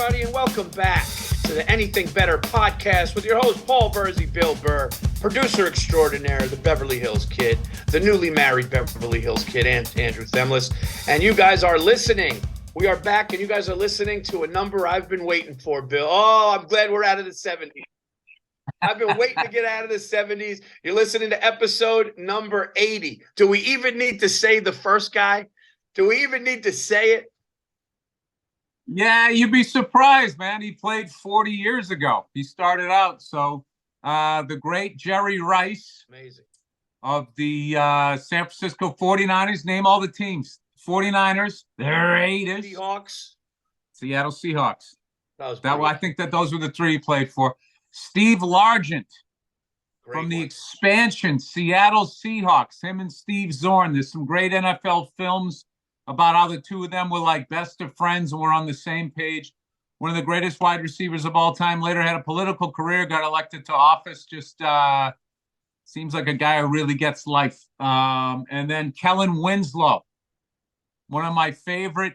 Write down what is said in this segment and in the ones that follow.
everybody, and welcome back to the Anything Better podcast with your host, Paul Virzi, Bill Burr, producer extraordinaire, the Beverly Hills Kid, the newly married Beverly Hills Kid, and Andrew Themlis. And you guys are listening. We are back, and you guys are listening to a number I've been waiting for, Bill. Oh, I'm glad we're out of the 70s. I've been waiting to get out of the 70s. You're listening to episode number 80. Do we even need to say the first guy? Do we even need to say it? Yeah, you'd be surprised, man. He played 40 years ago. He started out. So the great Jerry Rice, amazing, of the San Francisco 49ers, name all the teams. 49ers, the Raiders, Seahawks, Seattle Seahawks. I think that those were the three he played for. Steve Largent from the expansion, Seattle Seahawks, him and Steve Zorn. There's some great NFL films about how the two of them were like best of friends and were on the same page. One of the greatest wide receivers of all time. Later had a political career, got elected to office. Just seems like a guy who really gets life. And then Kellen Winslow, one of my favorite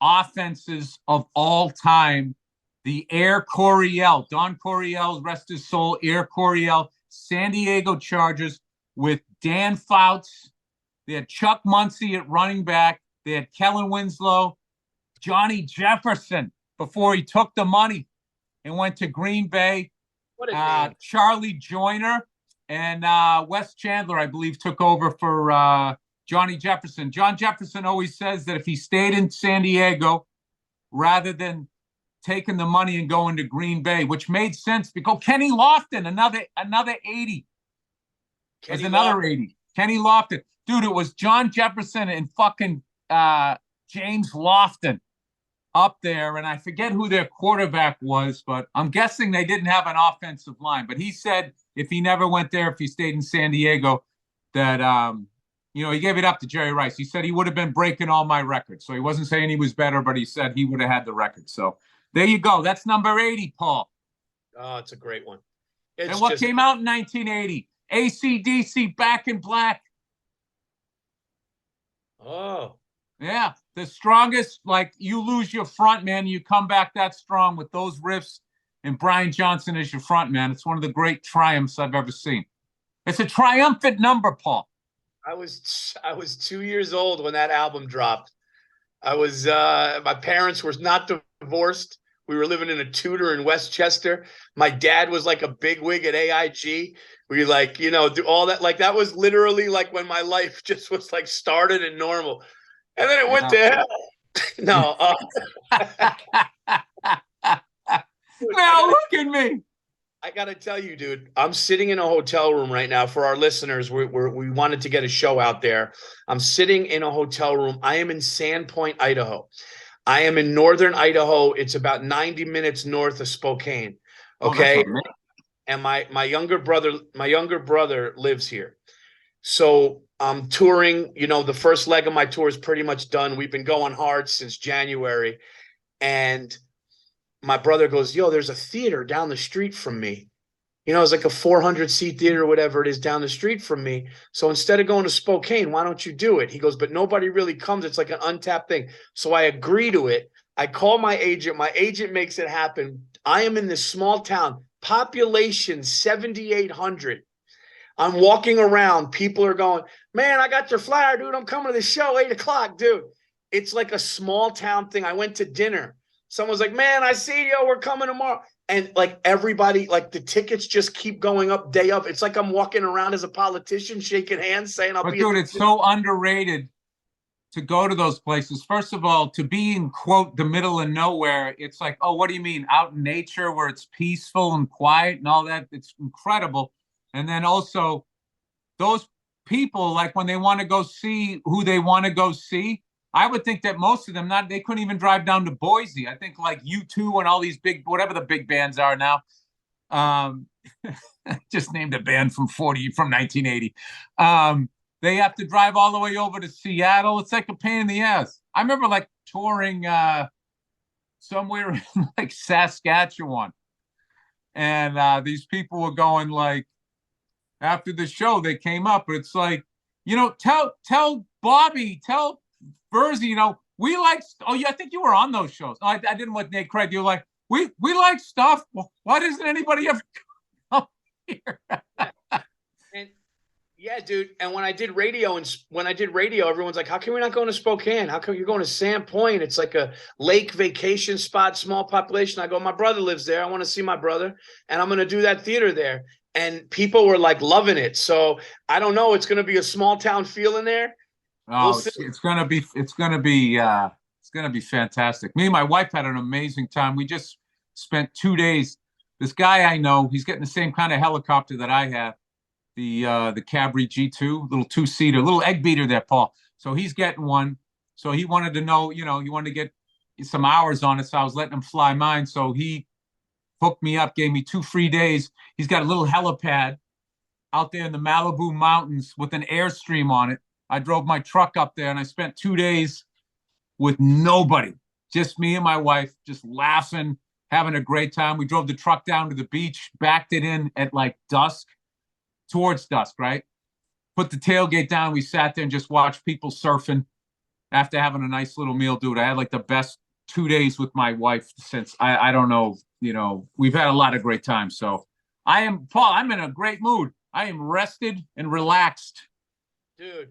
offenses of all time. The Air Coryell, Don Coryell, rest his soul, Air Coryell, San Diego Chargers with Dan Fouts. They had Chuck Muncie at running back. They had Kellen Winslow, Johnny Jefferson before he took the money and went to Green Bay. What a name. Charlie Joyner and Wes Chandler, I believe, took over for Johnny Jefferson. John Jefferson always says that if he stayed in San Diego rather than taking the money and going to Green Bay, which made sense because Kenny Lofton, another 80. There's another 80. Kenny Lofton. Dude, it was John Jefferson and fucking James Lofton up there, and I forget who their quarterback was, but I'm guessing they didn't have an offensive line. But he said if he never went there, if he stayed in San Diego, that he gave it up to Jerry Rice. He said he would have been breaking all my records. So he wasn't saying he was better, but he said he would have had the record. So there you go. That's number 80, Paul. Oh, it's a great one. And what came out in 1980? AC/DC, Back in Black. Oh. Yeah, the strongest, like you lose your front man, you come back that strong with those riffs and Brian Johnson as your front man. It's one of the great triumphs I've ever seen. It's a triumphant number, Paul. I was 2 years old when that album dropped. I was my parents were not divorced. We were living in a Tudor in Westchester. My dad was like a bigwig at AIG. We do all that. Like that was literally like when my life just was like started and normal. And then it went to hell. No. Now look at me. I got to tell you, dude, I'm sitting in a hotel room right now for our listeners. We wanted to get a show out there. I'm sitting in a hotel room. I am in Sandpoint, Idaho. I am in northern Idaho. It's about 90 minutes north of Spokane. Okay. And my younger brother lives here. So I'm touring, the first leg of my tour is pretty much done. We've been going hard since January. And my brother goes, yo, there's a theater down the street from me. It's like a 400-seat theater or whatever it is down the street from me. So instead of going to Spokane, why don't you do it? He goes, but nobody really comes. It's like an untapped thing. So I agree to it. I call my agent. My agent makes it happen. I am in this small town, population 7,800. I'm walking around. People are going, man, I got your flyer, dude. I'm coming to the show, 8 o'clock, dude. It's like a small town thing. I went to dinner. Someone's like, man, I see you. We're coming tomorrow. And like everybody, like the tickets just keep going up day of. It's like I'm walking around as a politician, shaking hands, saying I'll be. Dude, it's so underrated to go to those places. First of all, to be in, quote, the middle of nowhere, it's like, oh, what do you mean? Out in nature where it's peaceful and quiet and all that. It's incredible. And then also those people, like when they want to go see who they want to go see, I would think that most of them, they couldn't even drive down to Boise. I think like U2 and all these whatever the big bands are now. Just named a band from 1980. They have to drive all the way over to Seattle. It's like a pain in the ass. I remember like touring somewhere in like Saskatchewan. And these people were going like, after the show, they came up. It's like, tell Bobby, tell Virzi, we like. Oh yeah, I think you were on those shows. Oh, I didn't with Nate Craig. You were like, we like stuff. Why doesn't anybody ever come here? And yeah, dude. And when I did radio, everyone's like, "How come we're not going to Spokane? How come you're going to Sandpoint? It's like a lake vacation spot, small population." I go, "My brother lives there. I want to see my brother, and I'm going to do that theater there." And people were like loving it. So I don't know. It's going to be a small town feel in there. Oh, it's gonna be fantastic. Me and my wife had an amazing time. We just spent 2 days. This guy I know, he's getting the same kind of helicopter that I have. The Cabri G2, little two-seater, little egg beater there, Paul. So he's getting one. So he wanted to know, he wanted to get some hours on it. So I was letting him fly mine. So he hooked me up, gave me 2 free days. He's got a little helipad out there in the Malibu mountains with an Airstream on it. I drove my truck up there and I spent 2 days with nobody, just me and my wife, just laughing, having a great time. We drove the truck down to the beach, backed it in at like towards dusk, right? Put the tailgate down. We sat there and just watched people surfing after having a nice little meal, dude. I had like the best 2 days with my wife since I don't know, we've had a lot of great times. So Paul, I'm in a great mood. I am rested and relaxed. Dude,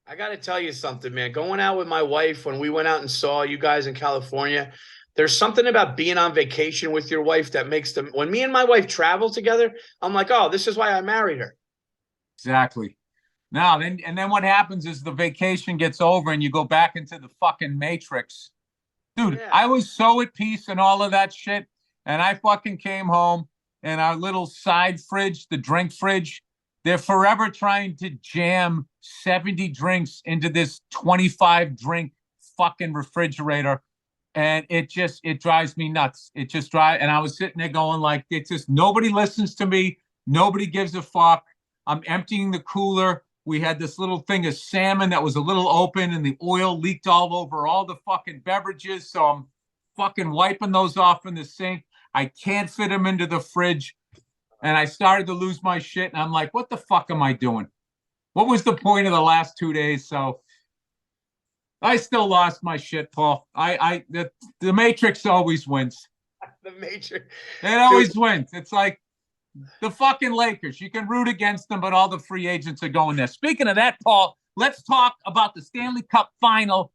I got to tell you something, man. Going out with my wife, when we went out and saw you guys in California, there's something about being on vacation with your wife that makes them. When me and my wife travel together, I'm like, oh, this is why I married her. Exactly. Now, then what happens is the vacation gets over and you go back into the fucking matrix. Dude, yeah. I was so at peace and all of that shit. And I fucking came home and our little side fridge, the drink fridge, they're forever trying to jam 70 drinks into this 25 drink fucking refrigerator. And it drives me nuts. And I was sitting there going like, it's just, nobody listens to me. Nobody gives a fuck. I'm emptying the cooler. We had this little thing of salmon that was a little open and the oil leaked all over all the fucking beverages. So I'm fucking wiping those off in the sink. I can't fit them into the fridge. And I started to lose my shit. And I'm like, what the fuck am I doing? What was the point of the last 2 days? So I still lost my shit, Paul. The Matrix always wins. The Matrix. It always wins. It's like the fucking Lakers. You can root against them, but all the free agents are going there. Speaking of that, Paul, let's talk about the Stanley Cup final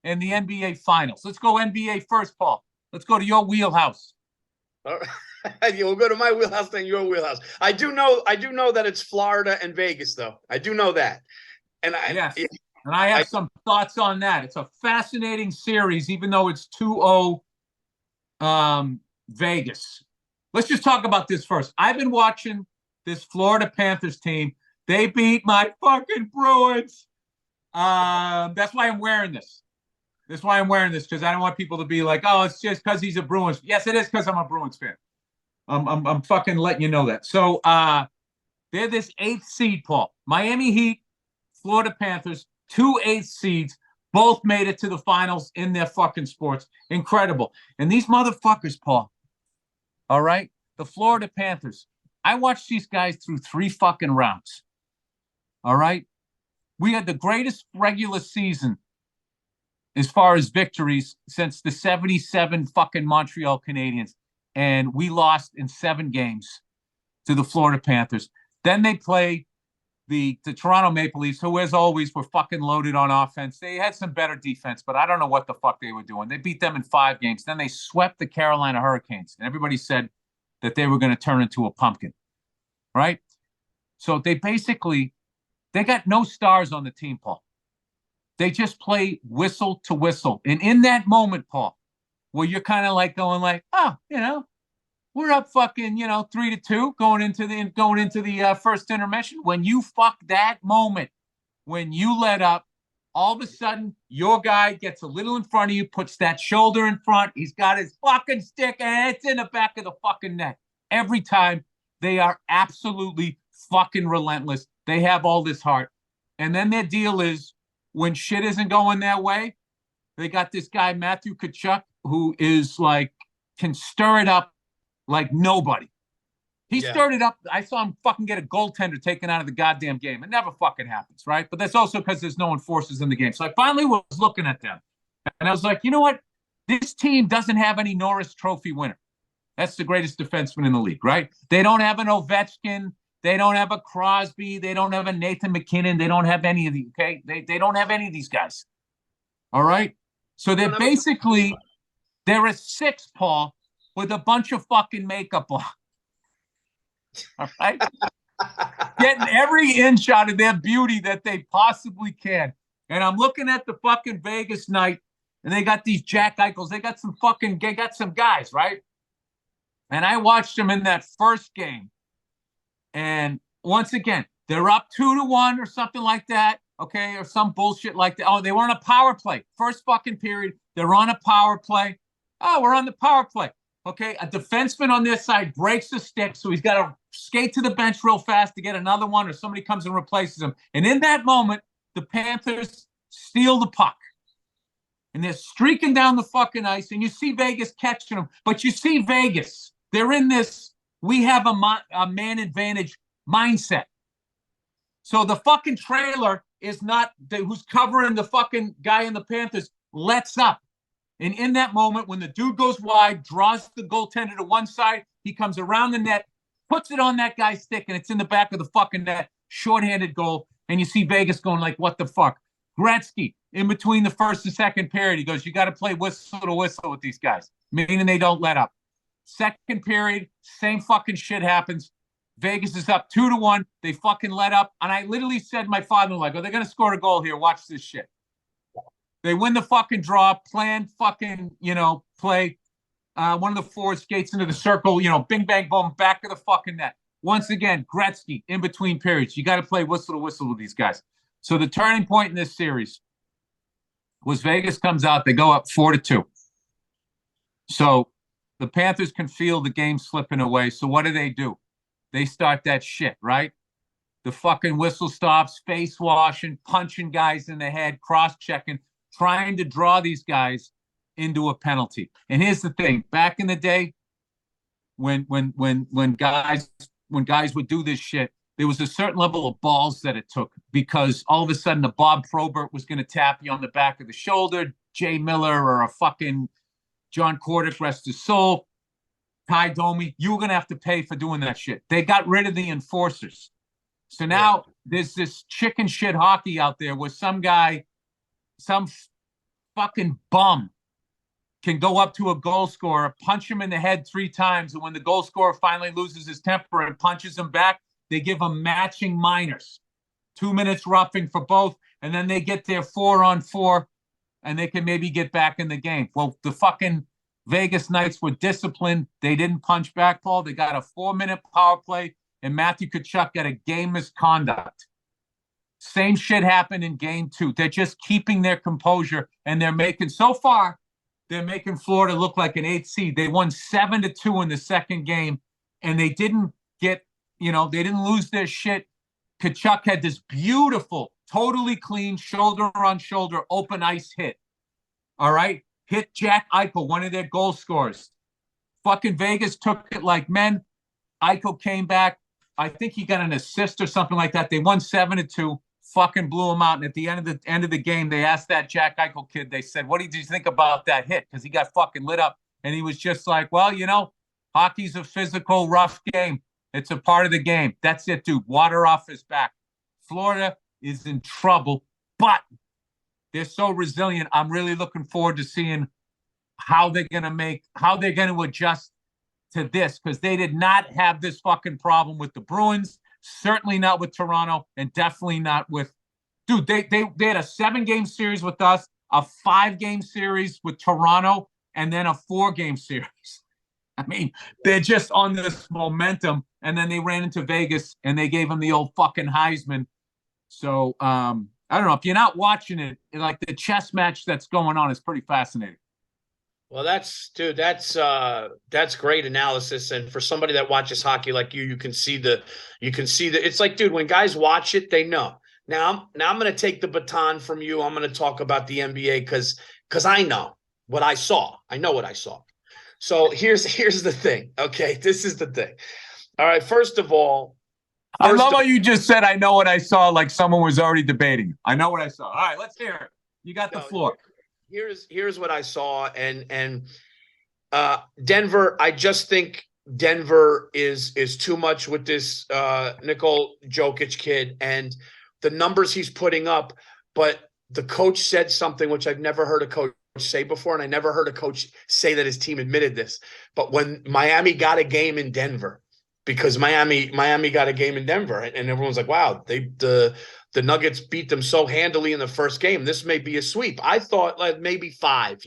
and the NBA finals. Let's go NBA first, Paul. Let's go to your wheelhouse. All right. We'll go to my wheelhouse, then your wheelhouse. I do know that it's Florida and Vegas, though. I do know that. And And I have some thoughts on that. It's a fascinating series, even though it's 2-0 Vegas. Let's just talk about this first. I've been watching this Florida Panthers team. They beat my fucking Bruins. That's why I'm wearing this. That's why I'm wearing this, because I don't want people to be like, oh, it's just because he's a Bruins. Yes, it is because I'm a Bruins fan. I'm fucking letting you know that. So they're this 8th seed, Paul. Miami Heat, Florida Panthers, 2 8th seeds, both made it to the finals in their fucking sports. Incredible. And these motherfuckers, Paul, all right, the Florida Panthers, I watched these guys through 3 fucking rounds. All right? We had the greatest regular season as far as victories since the 77 fucking Montreal Canadiens. And we lost in 7 games to the Florida Panthers. Then they play the Toronto Maple Leafs, who, as always, were fucking loaded on offense. They had some better defense, but I don't know what the fuck they were doing. They beat them in 5 games. Then they swept the Carolina Hurricanes. And everybody said that they were going to turn into a pumpkin, right? So they got no stars on the team, Paul. They just play whistle to whistle. And in that moment, Paul, where you're kind of like going like, oh, we're up fucking, 3-2 going into the first intermission. When you fuck that moment, when you let up, all of a sudden your guy gets a little in front of you, puts that shoulder in front. He's got his fucking stick and it's in the back of the fucking net. Every time they are absolutely fucking relentless. They have all this heart. And then their deal is when shit isn't going their way, they got this guy, Matthew Tkachuk, who is like, can stir it up like nobody. He stirred it up. I saw him fucking get a goaltender taken out of the goddamn game. It never fucking happens, right? But that's also because there's no enforcers in the game. So I finally was looking at them. And I was like, you know what? This team doesn't have any Norris Trophy winner. That's the greatest defenseman in the league, right? They don't have an Ovechkin. They don't have a Crosby. They don't have a Nathan McKinnon. They don't have any of these, okay? They don't have any of these guys. All right? So they're basically, they're a six, Paul, with a bunch of fucking makeup on. All right? Getting every inch out of their beauty that they possibly can. And I'm looking at the fucking Vegas night, and they got these Jack Eichels. They got some guys, right? And I watched them in that first game. And once again, they're up 2-1 or something like that, okay, or some bullshit like that. Oh, they were on a power play. First fucking period, they're on a power play. Oh, we're on the power play. Okay, a defenseman on their side breaks the stick, so he's got to skate to the bench real fast to get another one, or somebody comes and replaces him. And in that moment, the Panthers steal the puck. And they're streaking down the fucking ice, and you see Vegas catching them. But you see Vegas. They're in this, we have a man advantage mindset. So the fucking trailer is not, who's covering the fucking guy in the Panthers, lets up. And in that moment, when the dude goes wide, draws the goaltender to one side, he comes around the net, puts it on that guy's stick, and it's in the back of the fucking net, shorthanded goal. And you see Vegas going like, what the fuck? Gretzky, in between the first and second period, he goes, you got to play whistle to whistle with these guys, meaning they don't let up. Second period, same fucking shit happens. Vegas is up 2-1. They fucking let up. And I literally said to my father-in-law, they're going to score a goal here. Watch this shit. They win the fucking draw, planned fucking, play. One of the forwards skates into the circle, bing, bang, boom, back of the fucking net. Once again, Gretzky, in between periods. You got to play whistle to whistle with these guys. So the turning point in this series was Vegas comes out. They go up 4-2. So the Panthers can feel the game slipping away. So what do? They start that shit, right? The fucking whistle stops, face washing, punching guys in the head, cross-checking, trying to draw these guys into a penalty. And here's the thing: back in the day, when guys would do this shit, there was a certain level of balls that it took, because all of a sudden the Bob Probert was going to tap you on the back of the shoulder, Jay Miller or a fucking John Cordick, rest his soul, Ty Domi, you were going to have to pay for doing that shit. They got rid of the enforcers. So now there's this chicken shit hockey out there where some guy, some fucking bum can go up to a goal scorer, punch him in the head 3 times, and when the goal scorer finally loses his temper and punches him back, they give him matching minors. 2 minutes roughing for both, and then they get their 4-on-4, and they can maybe get back in the game. Well, the fucking Vegas Knights were disciplined. They didn't punch back, Paul. They got a 4-minute power play, and Matthew Tkachuk got a game misconduct. Same shit happened in game 2. They're just keeping their composure, and they're making Florida look like an 8th seed. They won 7-2 in the second game, and they didn't get, they didn't lose their shit. Tkachuk had this beautiful, totally clean, shoulder-on-shoulder, open ice hit. All right? Hit Jack Eichel, one of their goal scorers. Fucking Vegas took it like men. Eichel came back. I think he got an assist or something like that. They won 7-2. Fucking blew him out. And at the end of the game, they asked that Jack Eichel kid, they said, what did you think about that hit? Because he got fucking lit up. And he was just like, well, hockey's a physical, rough game. It's a part of the game. That's it, dude. Water off his back. Florida is in trouble, but they're so resilient. I'm really looking forward to seeing how they're going to adjust to this, because they did not have this fucking problem with the Bruins, certainly not with Toronto, and definitely not with, dude, they had a 7-game series with us, a 5-game series with Toronto, and then a 4-game series. I mean, they're just on this momentum, and then they ran into Vegas, and they gave them the old fucking Heisman. So, I don't know. If you're not watching it, like the chess match that's going on is pretty fascinating. Well, that's great analysis. And for somebody that watches hockey like you can see it's like, dude, when guys watch it, they know. Now I'm going to take the baton from you. I'm going to talk about the NBA because I know what I saw. I know what I saw. So here's the thing. Okay. This is the thing. All right. First of all, I love how you just said, I know what I saw, like someone was already debating. I know what I saw. All right, let's hear it. You got the floor. Here's what I saw, and Denver. I just think Denver is too much with this Nikola Jokic kid and the numbers he's putting up. But the coach said something which I've never heard a coach say before, and I never heard a coach say that his team admitted this. But when Miami got a game in Denver, because Miami got a game in Denver, and everyone's like, "Wow, the Nuggets beat them so handily in the first game. This may be a sweep." I thought like maybe 5,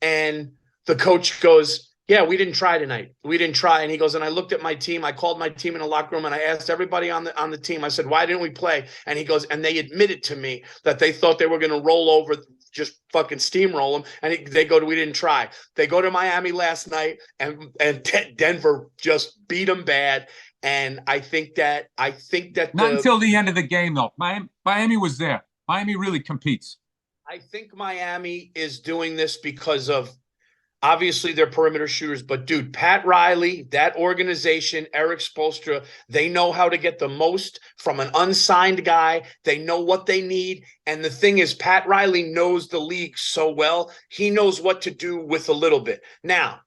and the coach goes, "Yeah, we didn't try tonight. We didn't try." And he goes, "And I looked at my team. I called my team in the locker room and I asked everybody on the team. I said, why didn't we play?" And he goes, "And they admitted to me that they thought they were going to roll over, just fucking steamroll them." And they go to, "We didn't try." They go to Miami last night, and Denver just beat them bad. And I think that not until the end of the game though. Miami was there. Miami really competes. I think Miami is doing this because of obviously they're perimeter shooters, but dude, Pat Riley, that organization, Eric Spoelstra, they know how to get the most from an unsigned guy. They know what they need. And the thing is, Pat Riley knows the league so well. He knows what to do with a little bit. Now,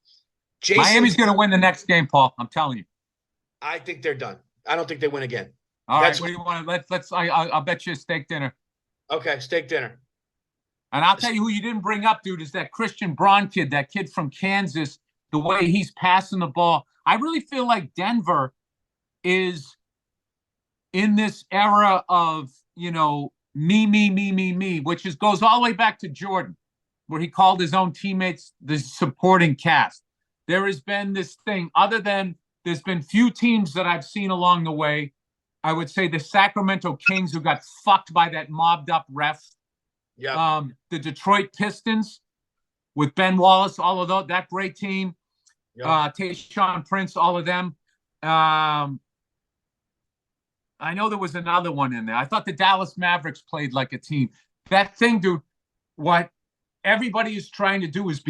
Miami's going to win the next game, Paul. I'm telling you. I think they're done. I don't think they win again. All right. What do you want to I'll bet you a steak dinner. Okay, steak dinner. And I'll tell you who you didn't bring up, dude, is that Christian Braun kid, that kid from Kansas, the way he's passing the ball. I really feel like Denver is in this era of, me, which goes all the way back to Jordan, where he called his own teammates the supporting cast. There has been this thing, other than there's been few teams that I've seen along the way. I would say the Sacramento Kings, who got fucked by that mobbed up ref. Yeah. The Detroit Pistons with Ben Wallace, all of that great team. Yep. Tayshaun Prince, all of them. I know there was another one in there. I thought the Dallas Mavericks played like a team. That thing, dude, what everybody is trying to do is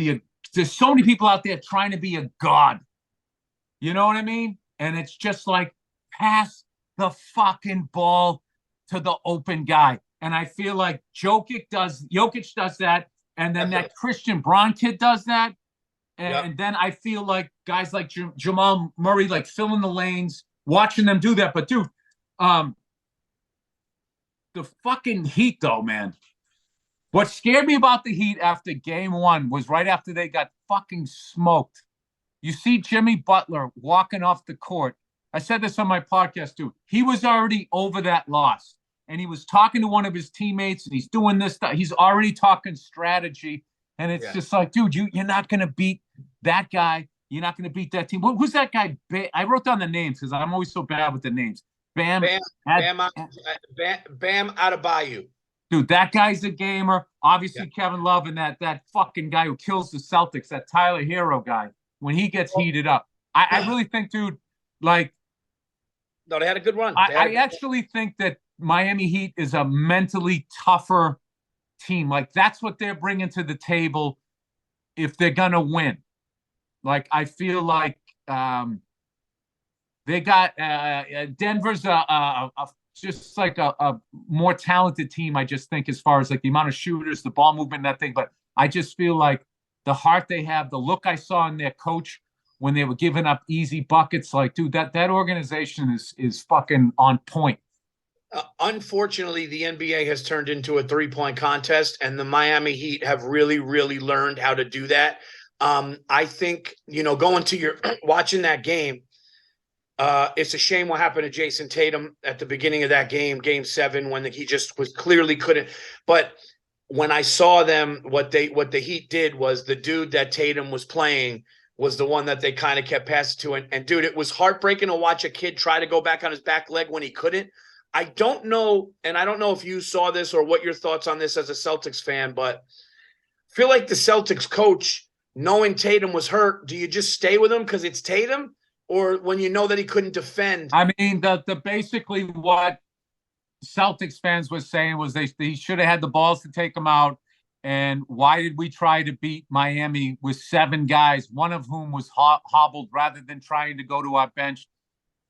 there's so many people out there trying to be a god. You know what I mean? And it's just like, pass the fucking ball to the open guy. And I feel like Jokic does that. And then that Christian Braun kid does that. And then I feel like guys like Jamal Murray, like filling the lanes, watching them do that. But dude, the fucking Heat though, man. What scared me about the Heat after game 1 was right after they got fucking smoked. You see Jimmy Butler walking off the court. I said this on my podcast too. He was already over that loss. And he was talking to one of his teammates, and he's doing this stuff. He's already talking strategy. And it's just like, dude, you're not going to beat that guy. You're not going to beat that team. Who's that guy? I wrote down the names because I'm always so bad with the names. Bam Adebayo. Dude, that guy's a gamer. Obviously, Kevin Love and that fucking guy who kills the Celtics, that Tyler Hero guy, when he gets heated up. I really think, dude, like. No, they had a good run. I actually think that Miami Heat is a mentally tougher team. Like, that's what they're bringing to the table if they're going to win. Like, I feel like they got Denver's just like a more talented team, I just think, as far as like the amount of shooters, the ball movement, that thing. But I just feel like the heart they have, the look I saw in their coach when they were giving up easy buckets, like, dude, that organization is fucking on point. Unfortunately, the NBA has turned into a 3-point contest, and the Miami Heat have really, really learned how to do that. I think, going to watching that game, it's a shame what happened to Jason Tatum at the beginning of that game, game 7, when he just was clearly couldn't. But when I saw them, what the Heat did was the dude that Tatum was playing was the one that they kind of kept passing to. And dude, it was heartbreaking to watch a kid try to go back on his back leg when he couldn't. I don't know, and I don't know if you saw this or what your thoughts on this as a Celtics fan, but I feel like the Celtics coach, knowing Tatum was hurt, do you just stay with him because it's Tatum? Or when you know that he couldn't defend? I mean, the basically what Celtics fans were saying was they should have had the balls to take him out. And why did we try to beat Miami with 7 guys, one of whom was hobbled, rather than trying to go to our bench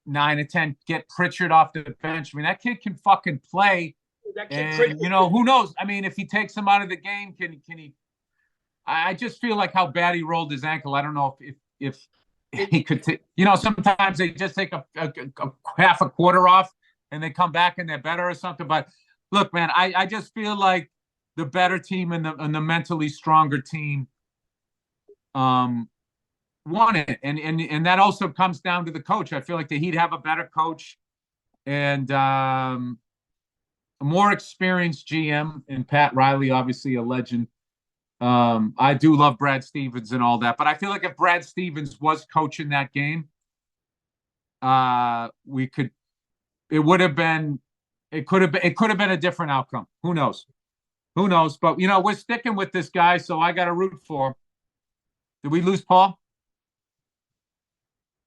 9 or 10, get Pritchard off the bench? I mean, that kid can fucking play. That kid And Pritchard. who knows? I mean, if he takes him out of the game, can he? I just feel like how bad he rolled his ankle. I don't know if he could. Sometimes they just take a half a quarter off and they come back and they're better or something. But look, man, I just feel like the better team and the mentally stronger team won it, and that also comes down to the coach. I feel like the Heat have a better coach and a more experienced GM in Pat Riley, obviously a legend. I do love Brad Stevens and all that, but I feel like if Brad Stevens was coaching that game, it could have been a different outcome. Who knows? But we're sticking with this guy, so I got to root for him. Did we lose Paul?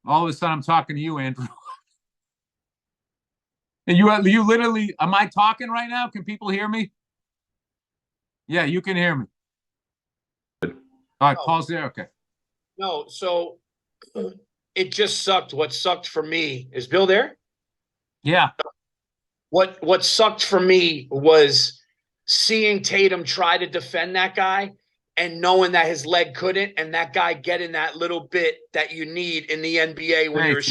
All of a sudden, I'm talking to you, Andrew. And you literally, am I talking right now? Can people hear me? Yeah, you can hear me. All right, Paul's there. Okay. No, so it just sucked. What sucked for me is Bill there? Yeah. What sucked for me was seeing Tatum try to defend that guy and knowing that his leg couldn't, and that guy getting that little bit that you need in the NBA when you're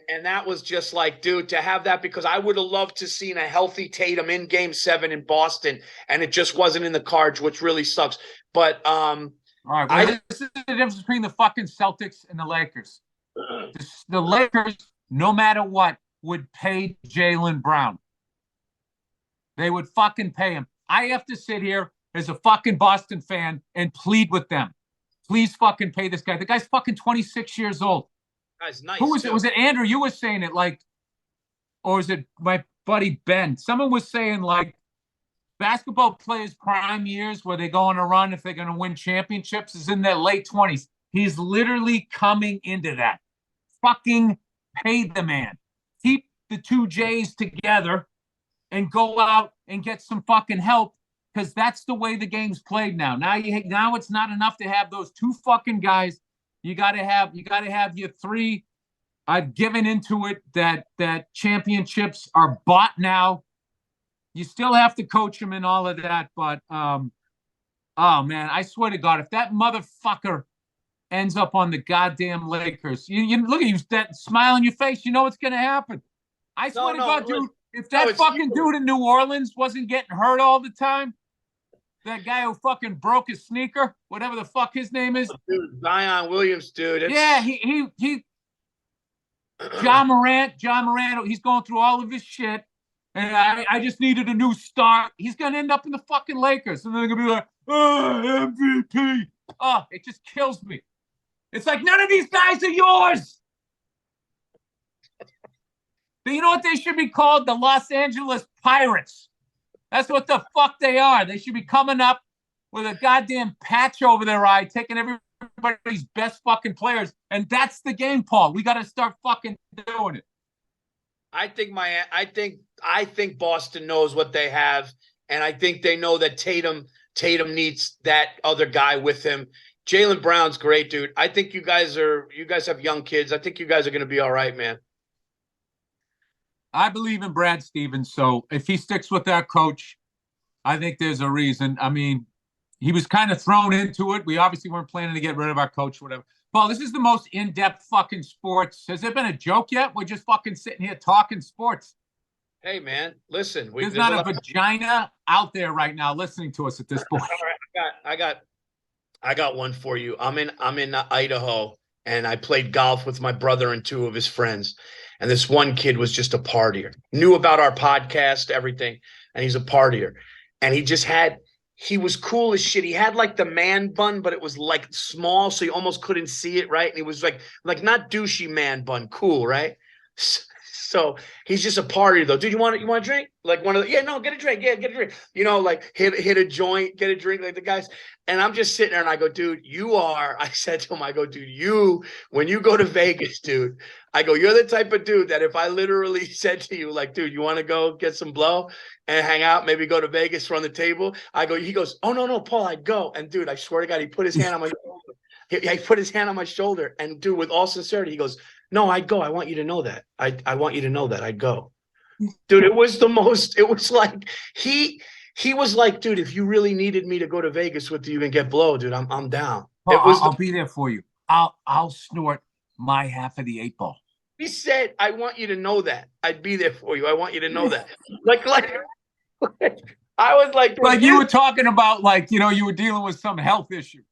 and that was just like, dude, to have that, because I would have loved to seen a healthy Tatum in Game 7 in Boston, and it just wasn't in the cards, which really sucks. But all right, well, this is the difference between the fucking Celtics and the Lakers. The Lakers, no matter what, would pay Jaylen Brown. They would fucking pay him. I have to sit here as a fucking Boston fan and plead with them. Please fucking pay this guy. The guy's fucking 26 years old. Guy's nice. Who was it? Was it Andrew? You were saying it like, or was it my buddy Ben? Someone was saying like basketball players' prime years where they go on a run if they're going to win championships is in their late 20s. He's literally coming into that. Fucking pay the man. Keep the two J's together and go out and get some fucking help, because that's the way the game's played now. Now it's not enough to have those two fucking guys. You got to have your three. I've given into it that championships are bought now. You still have to coach them and all of that, but oh man, I swear to God, if that motherfucker ends up on the goddamn Lakers, you look at you, that smile on your face, you know what's gonna happen. I swear to God, dude, if that fucking dude in New Orleans wasn't getting hurt all the time, that guy who fucking broke his sneaker, whatever the fuck his name is. Dude, Zion Williams, dude. Yeah, he John Morant, he's going through all of his shit. And I just needed a new start. He's going to end up in the fucking Lakers. And they're going to be like, oh, MVP. Oh, it just kills me. It's like, none of these guys are yours. You know what they should be called? The Los Angeles Pirates. That's what the fuck they are. They should be coming up with a goddamn patch over their eye, taking everybody's best fucking players. And that's the game, Paul. We got to start fucking doing it. I think Boston knows what they have, and I think they know that Tatum needs that other guy with him. Jaylen Brown's great, dude. I think you guys have young kids. I think you guys are going to be all right, man. I believe in Brad Stevens, so if he sticks with that coach, I think there's a reason. I mean, he was kind of thrown into it. We obviously weren't planning to get rid of our coach, whatever. Paul, this is the most in-depth fucking sports. Has there been a joke yet? We're just fucking sitting here talking sports. Hey, man, listen. There's not a vagina out there right now listening to us at this point. All right, I got one for you. I'm in Idaho, and I played golf with my brother and two of his friends. And this one kid was just a partier, knew about our podcast, everything. And he's a partier. And he was cool as shit. He had like the man bun, but it was like small, so you almost couldn't see it, right? And he was like not douchey man bun, cool, right? So he's just a partier though. Dude, you want a drink? Like one of the, yeah, no, get a drink. Yeah, get a drink. Like hit a joint, get a drink, like the guys. And I'm just sitting there and I go, dude, I said to him, I go, dude, when you go to Vegas, dude, I go, you're the type of dude that if I literally said to you, like, dude, you want to go get some blow and hang out, maybe go to Vegas, run the table? He goes, oh, no, Paul, I'd go. And dude, I swear to God, he put his hand on my shoulder. He put his hand on my shoulder. And dude, with all sincerity, he goes, no, I'd go. I want you to know that. I want you to know that I'd go. Dude, it was the most, it was like he was like, dude, if you really needed me to go to Vegas with you and get blow, dude, I'm down. Paul, It was I'll be there for you. I'll snort my half of the 8 ball. he said, I want you to know that. I'd be there for you. I want you to know that. Like I was like, Like you were talking about, like, you know, you were dealing with some health issue.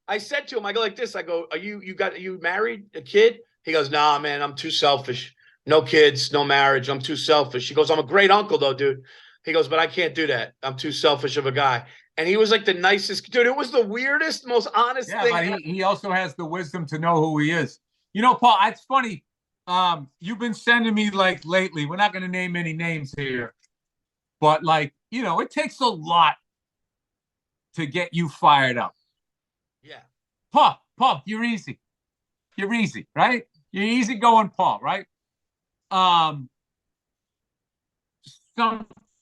I said to him, I go like this. I go, are you married, a kid? He goes, nah, man, I'm too selfish. No kids, no marriage. I'm too selfish. He goes, I'm a great uncle though, dude. He goes, but I can't do that. I'm too selfish of a guy. And he was like the nicest dude. It was the weirdest, most honest thing. But he also has the wisdom to know who he is. You know, Paul, it's funny. You've been sending me like lately. We're not going to name any names here, but like, you know, it takes a lot to get you fired up. Yeah. Paul, you're easy. You're easy, right? You're easy going, Paul, right? Some,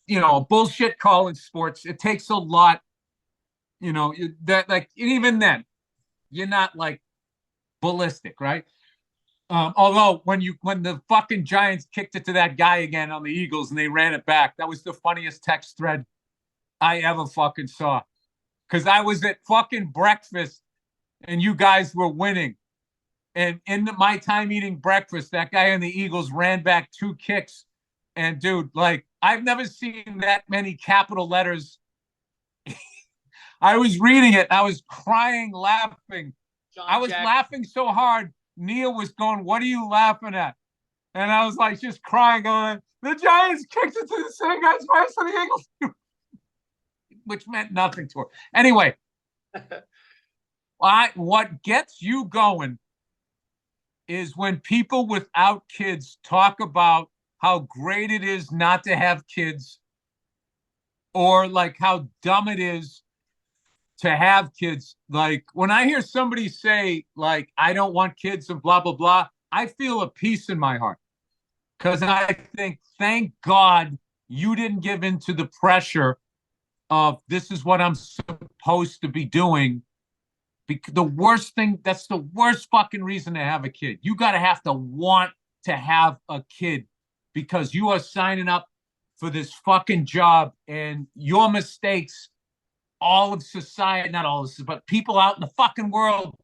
you know, bullshit call in sports. It takes a lot, you know, that like even then, you're not like ballistic, right? Although when the fucking Giants kicked it to that guy again on the Eagles and they ran it back, that was the funniest text thread I ever fucking saw. Because I was at fucking breakfast and you guys were winning. And in my time eating breakfast, that guy on the Eagles ran back 2 kicks. And dude, like, I've never seen that many capital letters. I was reading it. I was crying, laughing. I was laughing so hard. Neil was going, what are you laughing at? And I was like, just crying, going, the Giants kicked it to the same guy's face for the Eagles, which meant nothing to her. Anyway, what gets you going is when people without kids talk about how great it is not to have kids, or like how dumb it is to have kids. Like when I hear somebody say like, I don't want kids and blah, blah, blah, I feel a peace in my heart. Because I think, thank God you didn't give into the pressure of this is what I'm supposed to be doing. Because the worst thing, that's the worst fucking reason to have a kid. You got to have to want to have a kid because you are signing up for this fucking job, and your mistakes, all of society, not all of this, but people out in the fucking world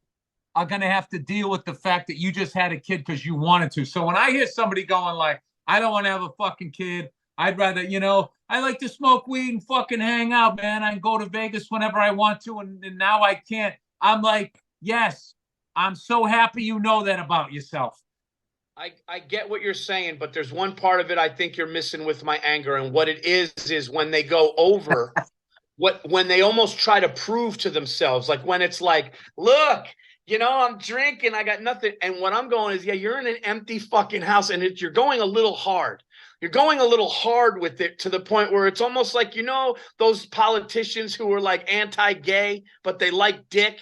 are going to have to deal with the fact that you just had a kid because you wanted to. So when I hear somebody going like, I don't want to have a fucking kid, I'd rather, you know, I like to smoke weed and fucking hang out, man. I can go to Vegas whenever I want to, and now I can't. I'm like, yes, I'm so happy you know that about yourself. I get what you're saying, but there's one part of it I think you're missing with my anger. And what it is when they go over when they almost try to prove to themselves, like when it's like, look, you know, I'm drinking, I got nothing. And what I'm going is, yeah, you're in an empty fucking house, and you're going a little hard. You're going a little hard with it to the point where it's almost like, you know, those politicians who are like anti-gay, but they like dick.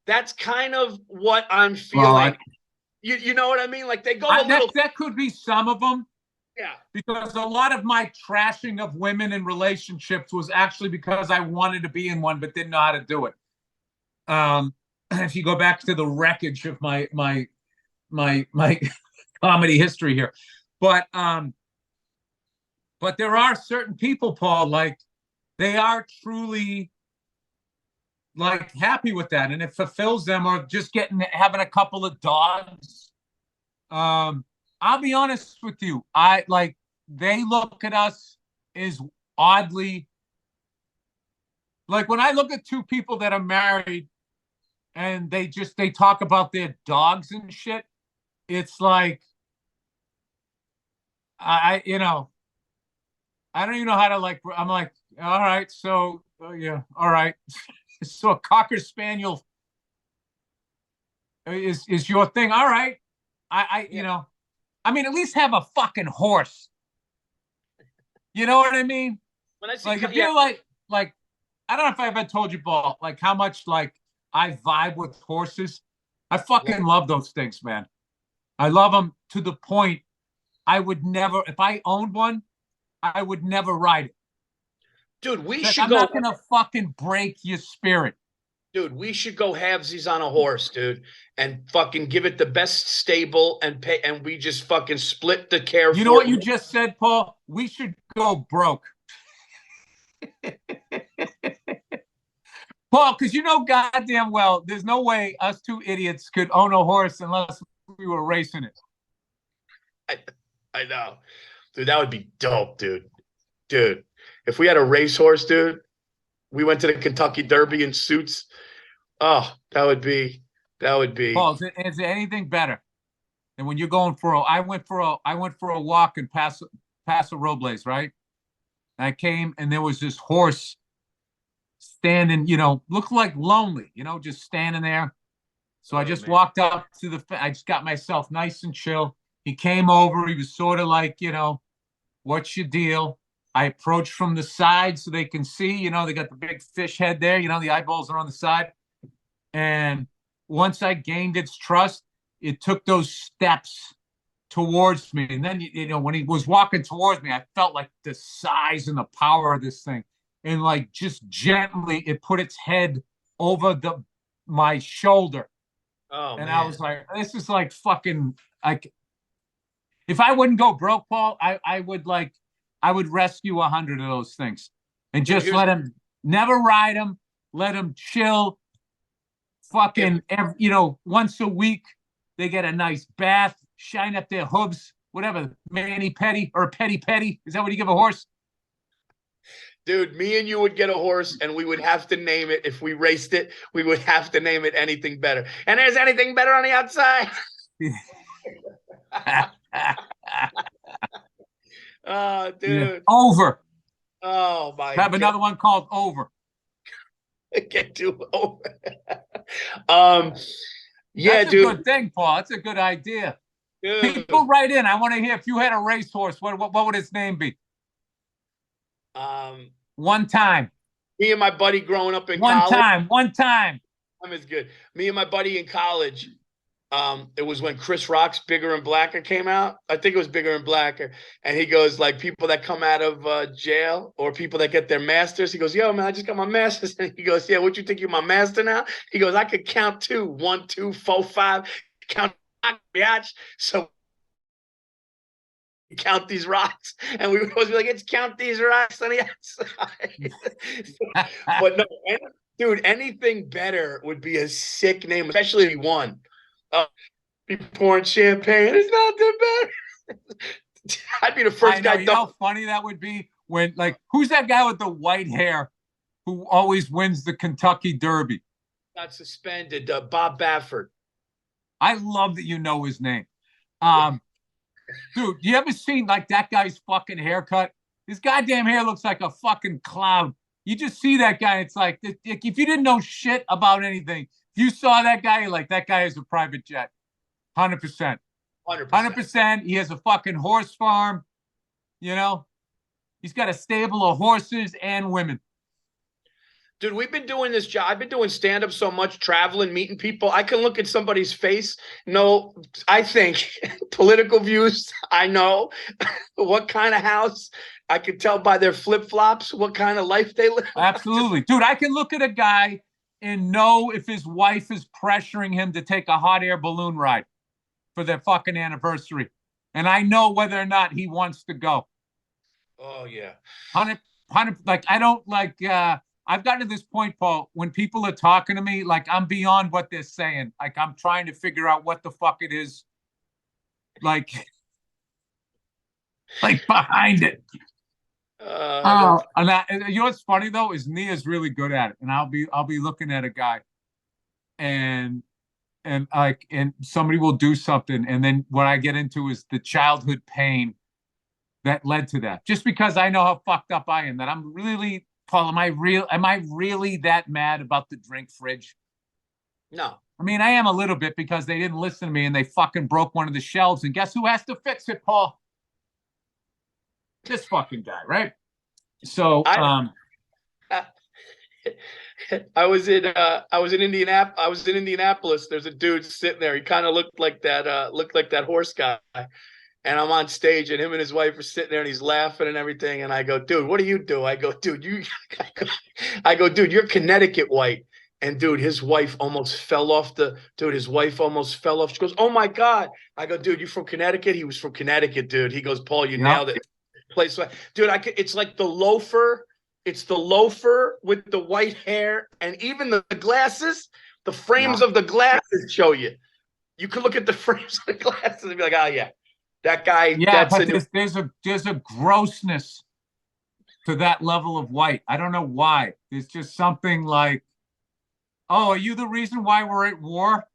That's kind of what I'm feeling. Well, you know what I mean? Like they go a little. That could be some of them. Yeah. Because a lot of my trashing of women in relationships was actually because I wanted to be in one but didn't know how to do it. If you go back to the wreckage of my comedy history here. But there are certain people, Paul, like they are truly like happy with that, and it fulfills them, or just having a couple of dogs. I'll be honest with you. They look at us as oddly, like when I look at 2 people that are married and they talk about their dogs and shit, it's like, I don't even know how to like, I'm like, all right, so yeah, all right. So a Cocker Spaniel is your thing. All right. You know, I mean, at least have a fucking horse. You know what I mean? When I see, like, if you're like, I don't know if I ever told you, Paul, like how much like I vibe with horses. I fucking love those things, man. I love them to the point I would never, if I owned one, I would never ride it. Dude, I'm not going to fucking break your spirit. Dude, we should go halvesies on a horse, dude, and fucking give it the best stable and pay, and we just fucking split the care You know for what it. you just said, Paul? We should go broke. Paul, because you know goddamn well there's no way us two idiots could own a horse unless we were racing it. I know. Dude, that would be dope, dude. Dude, if we had a racehorse, dude, we went to the Kentucky Derby in suits. Oh, that would be. Paul, is there anything better than when you're going for a? I went for a walk in Paso Robles, right? And I came and there was this horse standing, looked like lonely, just standing there. So I just walked up to I just got myself nice and chill. He came over. He was sort of like, what's your deal? I approached from the side so they can see, they got the big fish head there, the eyeballs are on the side. And once I gained its trust, it took those steps towards me. And then, when he was walking towards me, I felt like the size and the power of this thing. And like just gently, it put its head over my shoulder. Oh, and man. I was like, this is like fucking like, if I wouldn't go broke, Paul, I would rescue 100 of those things and just let him never ride them, let him chill. Fucking, once a week, they get a nice bath, shine up their hooves, whatever, mani petty or petty petty. Is that what you give a horse? Dude, me and you would get a horse and we would have to name it. If we raced it, we would have to name it anything better. And there's anything better on the outside. Oh, dude. Yeah. Over. Oh, my God. Have another one called Over. Get too over. Yeah, that's dude. A good thing, Paul. That's a good idea. Dude. People write in. I want to hear, if you had a racehorse, what would its name be? One time. Me and my buddy growing up in college. One time. Is good. Me and my buddy in college. It was when Chris Rock's Bigger and Blacker came out. I think it was Bigger and Blacker. And he goes, like, people that come out of jail or people that get their masters. He goes, yo, man, I just got my masters. And he goes, yeah, what you think, you're my master now? He goes, I could count 2, 1, 2, 4, 5. Count, biatch. So count these rocks. And we would always be like, it's count these rocks on the outside. But no, dude, anything better would be a sick name, especially if he won. People pouring champagne. It's not that bad. I'd be the first guy. You know how funny that would be when, like, who's that guy with the white hair who always wins the Kentucky Derby? Got suspended. Bob Baffert. I love that you know his name. Dude, you ever seen like that guy's fucking haircut? His goddamn hair looks like a fucking cloud. You just see that guy. It's like, if you didn't know shit about anything, you saw that guy, like, that guy is a private jet. 100%. 100%. He has a fucking horse farm. He's got a stable of horses and women. Dude, we've been doing this job. I've been doing stand-up so much, traveling, meeting people. I can look at somebody's face. No, I think political views. I know what kind of house. I could tell by their flip-flops what kind of life they live. Absolutely. Dude, I can look at a guy and know if his wife is pressuring him to take a hot air balloon ride for their fucking anniversary. And I know whether or not he wants to go. Oh, yeah. 100, like, I don't, like, I've gotten to this point, Paul, when people are talking to me, like, I'm beyond what they're saying. Like, I'm trying to figure out what the fuck it is, like behind it. And you know what's funny though is Nia's really good at it, and I'll be looking at a guy, and somebody will do something, and then what I get into is the childhood pain that led to that. Just because I know how fucked up I am, that I'm really, Paul, am I really that mad about the drink fridge? No. I mean, I am a little bit, because they didn't listen to me and they fucking broke one of the shelves, and guess who has to fix it, Paul? This fucking guy, right? So I was in Indianapolis. There's a dude sitting there. He kind of looked like that horse guy. And I'm on stage, and him and his wife are sitting there, and he's laughing and everything. And I go, dude, what do you do? I go, dude, dude, you're Connecticut white. And dude, his wife almost fell off the dude. His wife almost fell off. She goes, "Oh my God." I go, "Dude, you from Connecticut?" He was from Connecticut, dude. He goes, "Paul, you Yeah. nailed it." Place, dude, it's like the loafer. It's the loafer with the white hair and even the glasses. The frames Yeah. of the glasses show you. You could look at the frames of the glasses and be like, "Oh yeah, that guy." Yeah, That's but a new. there's a grossness to that level of white. I don't know why. There's just something like, oh, are you the reason why we're at war?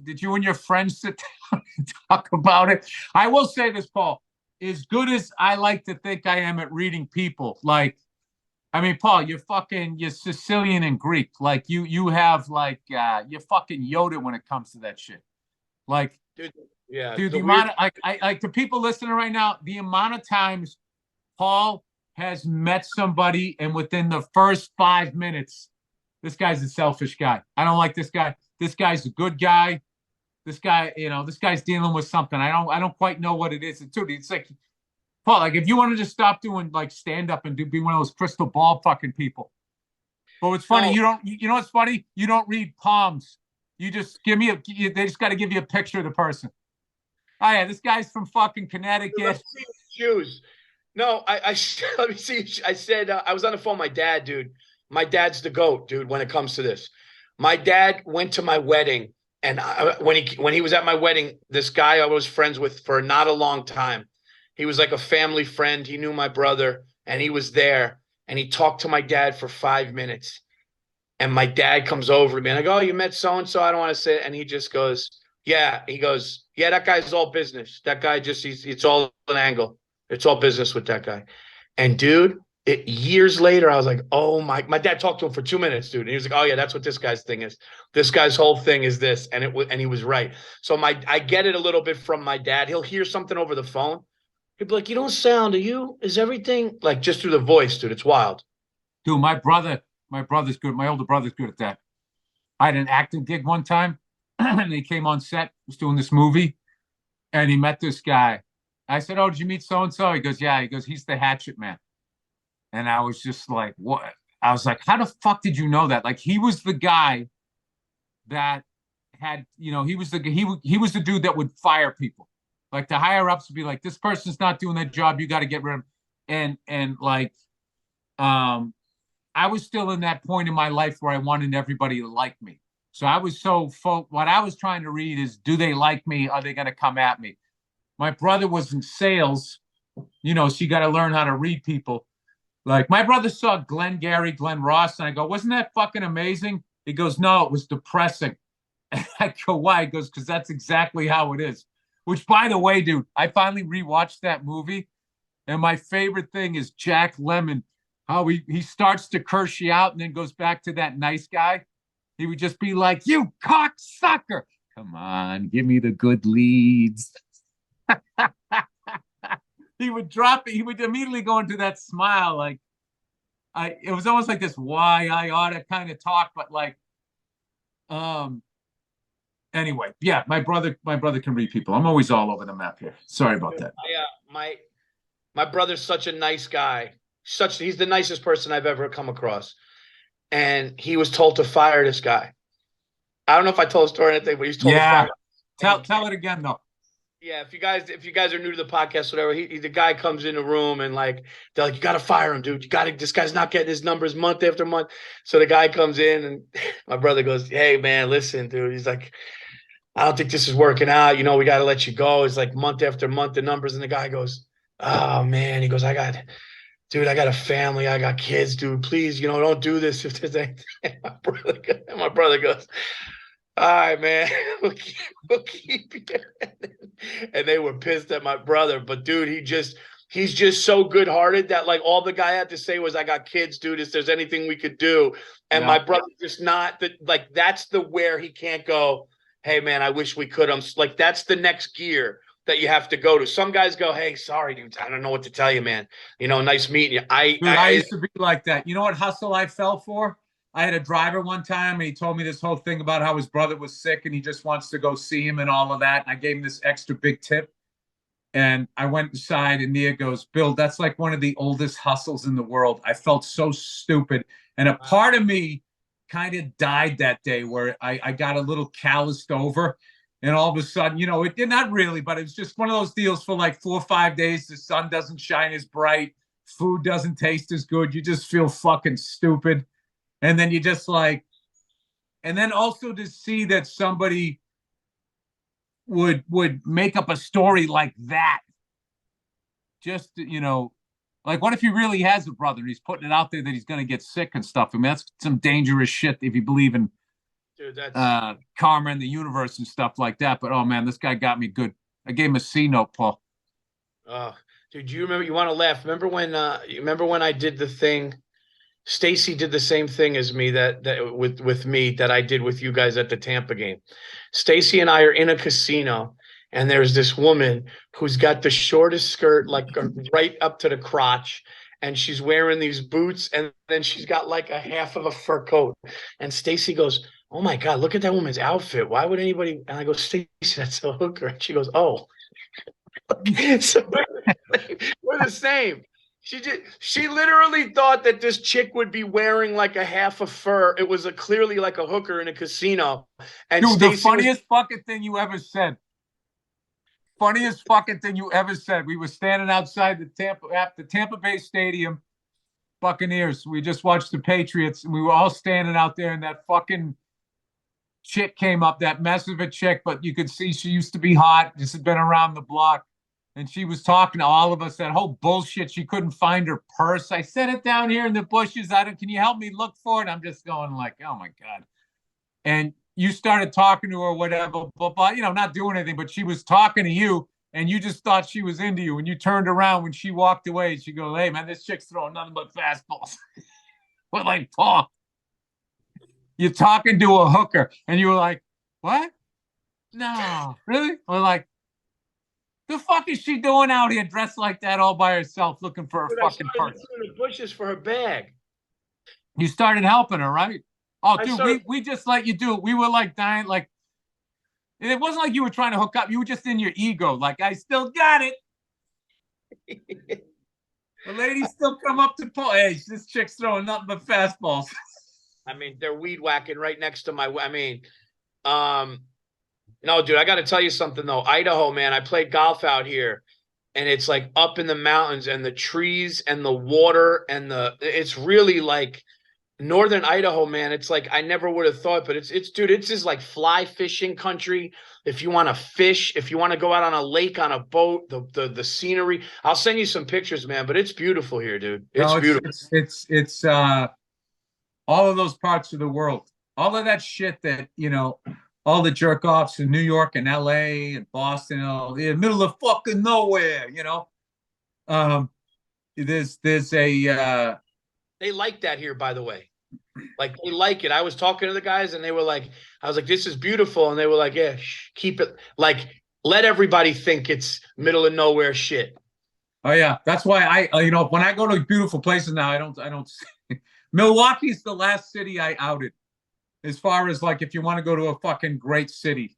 Did you and your friends sit down and talk about it? I will say this, Paul. As good as I like to think I am at reading people, like, I mean, Paul, you're Sicilian and Greek. Like you have like you're fucking Yoda when it comes to that shit. Like, Dude, yeah, dude, the the weird. amount of like the people listening right now, the amount of times Paul has met somebody and within the first 5 minutes, this guy's a selfish guy. I don't like this guy. This guy's a good guy. This guy, this guy's dealing with something. I don't quite know what it is. It's like, Paul, like if you wanted to stop doing like stand up and be one of those crystal ball fucking people. But what's funny, No, you know what's funny? You don't read palms. You just give me they just got to give you a picture of the person. Oh yeah, this guy's from fucking let Connecticut. me see his shoes. No, let me see. I said I was on the phone with my dad, dude. My dad's the goat, dude. When it comes to this, my dad went to my wedding, and when he was at my wedding, this guy I was friends with for not a long time. He was like a family friend. He knew my brother, and he was there, and he talked to my dad for 5 minutes. And my dad comes over to me, and I go, "Oh, you met so and so?" I don't want to say it, and he just goes, "Yeah." He goes, "Yeah, that guy's all business. That guy just it's all an angle. It's all business with that guy." And dude, years later, I was like, "Oh my!" dad talked to him for 2 minutes, dude, and he was like, "Oh yeah, that's what this guy's thing is. This guy's whole thing is this," and and he was right. So I get it a little bit from my dad. He'll hear something over the phone. He'll be like, "You don't sound. Are you? Is everything like just through the voice, dude? It's wild." Dude, my brother's good. My older brother's good at that. I had an acting gig one time, and he came on set, was doing this movie, and he met this guy. I said, "Oh, did you meet so and so?" He goes, "Yeah." He goes, "He's the Hatchet Man." And I was just like, "What?" I was like, "How the fuck did you know that?" Like, he was the guy that had, he was the dude that would fire people. Like the higher ups would be like, "This person's not doing that job. You got to get rid of him." And like, um, I was still in that point in my life where I wanted everybody to like me. So I was what I was trying to read is, do they like me? Are they going to come at me? My brother was in sales, so you got to learn how to read people. Like my brother saw Glenn Ross, and I go, "Wasn't that fucking amazing?" He goes, "No, it was depressing." And I go, "Why?" He goes, "Because that's exactly how it is." Which, by the way, dude, I finally rewatched that movie. And my favorite thing is Jack Lemmon, how he starts to curse you out and then goes back to that nice guy. He would just be like, "You cocksucker. Come on, give me the good leads." He would drop it. He would immediately go into that smile. Like, it was almost like this why I ought to kind of talk, but like, um, anyway, yeah, my brother can read people. I'm always all over the map here. Sorry about that. My brother's such a nice guy. He's the nicest person I've ever come across. And he was told to fire this guy. I don't know if I told a story or anything, but he's told to Yeah. fire. Tell it again though. Yeah, if you guys are new to the podcast, whatever, the guy comes in the room and like they're like, "You got to fire him, dude. This guy's not getting his numbers month after month." So the guy comes in and my brother goes, "Hey man, listen, dude." He's like, "I don't think this is working out. We got to let you go." It's like month after month, the numbers, and the guy goes, "Oh man," he goes, Dude, I got a family. I got kids, dude. Please, don't do this if there's anything." My brother goes, "All right, man, we'll keep you." And they were pissed at my brother. But dude, he's just so good-hearted that like all the guy had to say was, "I got kids, dude. If there's anything we could do." And my Yeah. brother just not that like that's the where he can't go, "Hey man, I wish we could." I'm like, that's the next gear that you have to go to. Some guys go, "Hey, sorry, dude. I don't know what to tell you, man. Nice meeting you." Dude, I used to be like that. You know what hustle I fell for? I had a driver one time and he told me this whole thing about how his brother was sick and he just wants to go see him and all of that. And I gave him this extra big tip. And I went inside and Nia goes, "Bill, that's like one of the oldest hustles in the world." I felt so stupid. And a part of me kind of died that day where I got a little calloused over. And all of a sudden, you know, it did not really, but it was just one of those deals for like 4 or 5 days. The sun doesn't shine as bright. Food doesn't taste as good. You just feel fucking stupid. And then you just like, and then also to see that somebody would make up a story like that. Just, you know, like what if he really has a brother and he's putting it out there that he's going to get sick and stuff? I mean, that's some dangerous shit if you believe in karma and the universe and stuff like that. But oh man, this guy got me good. I gave him a C note, Paul. Dude, you remember? You want to laugh? Remember when? You remember when I did the thing? Stacy did the same thing as me that with me that I did with you guys at the Tampa game. Stacy and I are in a casino, and there's this woman who's got the shortest skirt, like right up to the crotch, and she's wearing these boots, and then she's got like a half of a fur coat. And Stacy goes, "Oh my God, look at that woman's outfit. Why would anybody?" And I go, "Stacy, that's a hooker." And she goes, "Oh." So we're the same. She literally thought that this chick would be wearing like a half a fur. It was clearly like a hooker in a casino. And dude, the funniest fucking thing you ever said. Funniest fucking thing you ever said. We were standing outside the Tampa Bay Stadium, Buccaneers. We just watched the Patriots, and we were all standing out there, and that fucking chick came up, that mess of a chick, but you could see she used to be hot. Just had been around the block. And she was talking to all of us, that whole bullshit. She couldn't find her purse. I set it down here in the bushes. Can you help me look for it? I'm just going like, oh my God. And you started talking to her, whatever, but you know, not doing anything, but she was talking to you, and you just thought she was into you. And you turned around when she walked away, she goes, "Hey man, this chick's throwing nothing but fastballs." We're like, Paul, you're talking to a hooker. And you were like, what? No, really? We're like, the fuck is she doing out here dressed like that all by herself looking for a fucking purse? In the bushes for her bag. You started helping her, right? Oh, dude, we just let you do it. We were like dying, like it wasn't like you were trying to hook up. You were just in your ego, like I still got it. The ladies still come up to Paul. Hey, this chick's throwing nothing but fastballs. I mean, they're weed whacking right next to my. I mean, no, dude, I got to tell you something though. Idaho, man, I played golf out here, and it's like up in the mountains, and the trees and the water and it's really like northern Idaho, man. It's like I never would have thought, but it's dude, it's just like fly fishing country. If you want to fish, if you want to go out on a lake on a boat, the scenery. I'll send you some pictures, man. But it's beautiful here, dude. It's beautiful. It's all of those parts of the world, all of that shit that you know. All the jerk offs in New York and LA and Boston, in the middle of fucking nowhere, you know. There's a they like that here, by the way. Like they like it. I was talking to the guys and they were like, I was like, this is beautiful. And they were like, yeah, keep it, like, let everybody think it's middle of nowhere shit. Oh yeah. That's why you know, when I go to beautiful places now, I don't Milwaukee's the last city I outed. As far as like, if you want to go to a fucking great city,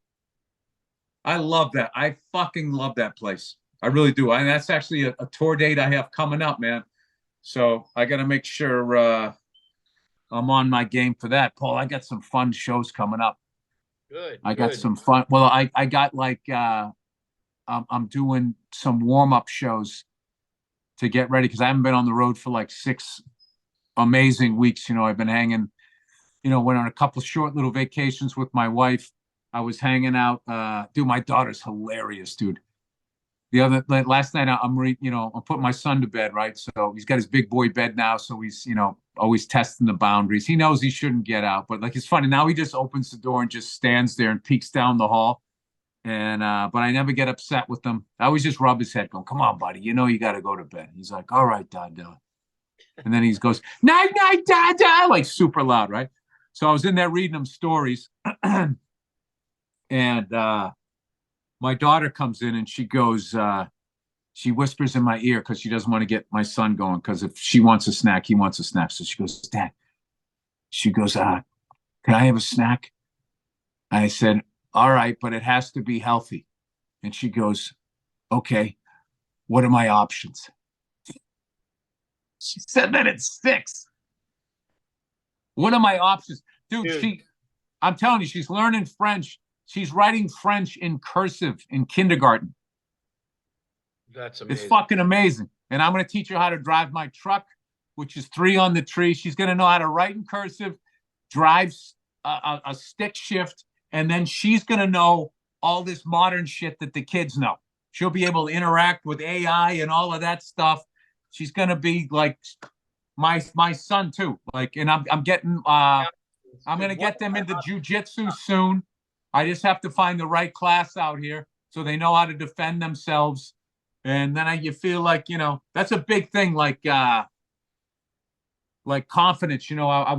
I love that. I fucking love that place. I really do. And that's actually a tour date I have coming up, man. So I got to make sure I'm on my game for that. Paul, I got some fun shows coming up. Good. I got some fun. Well, I got like, I'm doing some warm-up shows to get ready because I haven't been on the road for like 6 amazing weeks. You know, I've been hanging. You know, went on a couple short little vacations with my wife. I was hanging out. Dude, my daughter's hilarious, dude. Last night I'm putting my son to bed, right? So he's got his big boy bed now. So he's, you know, always testing the boundaries. He knows he shouldn't get out, but like, it's funny. Now he just opens the door and just stands there and peeks down the hall. And, but I never get upset with him. I always just rub his head going, come on, buddy. You know, you got to go to bed. He's like, all right, Dad. And then he goes, night, night, Dad, like super loud, right? So I was in there reading him stories, and my daughter comes in and she goes, she whispers in my ear because she doesn't want to get my son going because if she wants a snack, he wants a snack. So she goes, Dad, she goes, can I have a snack? I said, all right, but it has to be healthy. And she goes, okay, what are my options? She said that at 6. What are my options? dude, I'm telling you, she's learning French. She's writing French in cursive in kindergarten. That's amazing. It's fucking amazing. And I'm going to teach her how to drive my truck, which is 3 on the tree. She's going to know how to write in cursive, drive a stick shift, and then she's going to know all this modern shit that the kids know. She'll be able to interact with AI and all of that stuff. She's going to be like my son too. Like, and I'm getting I'm going to get them into jujitsu soon. I just have to find the right class out here so they know how to defend themselves. And then you feel like, that's a big thing. Like confidence. I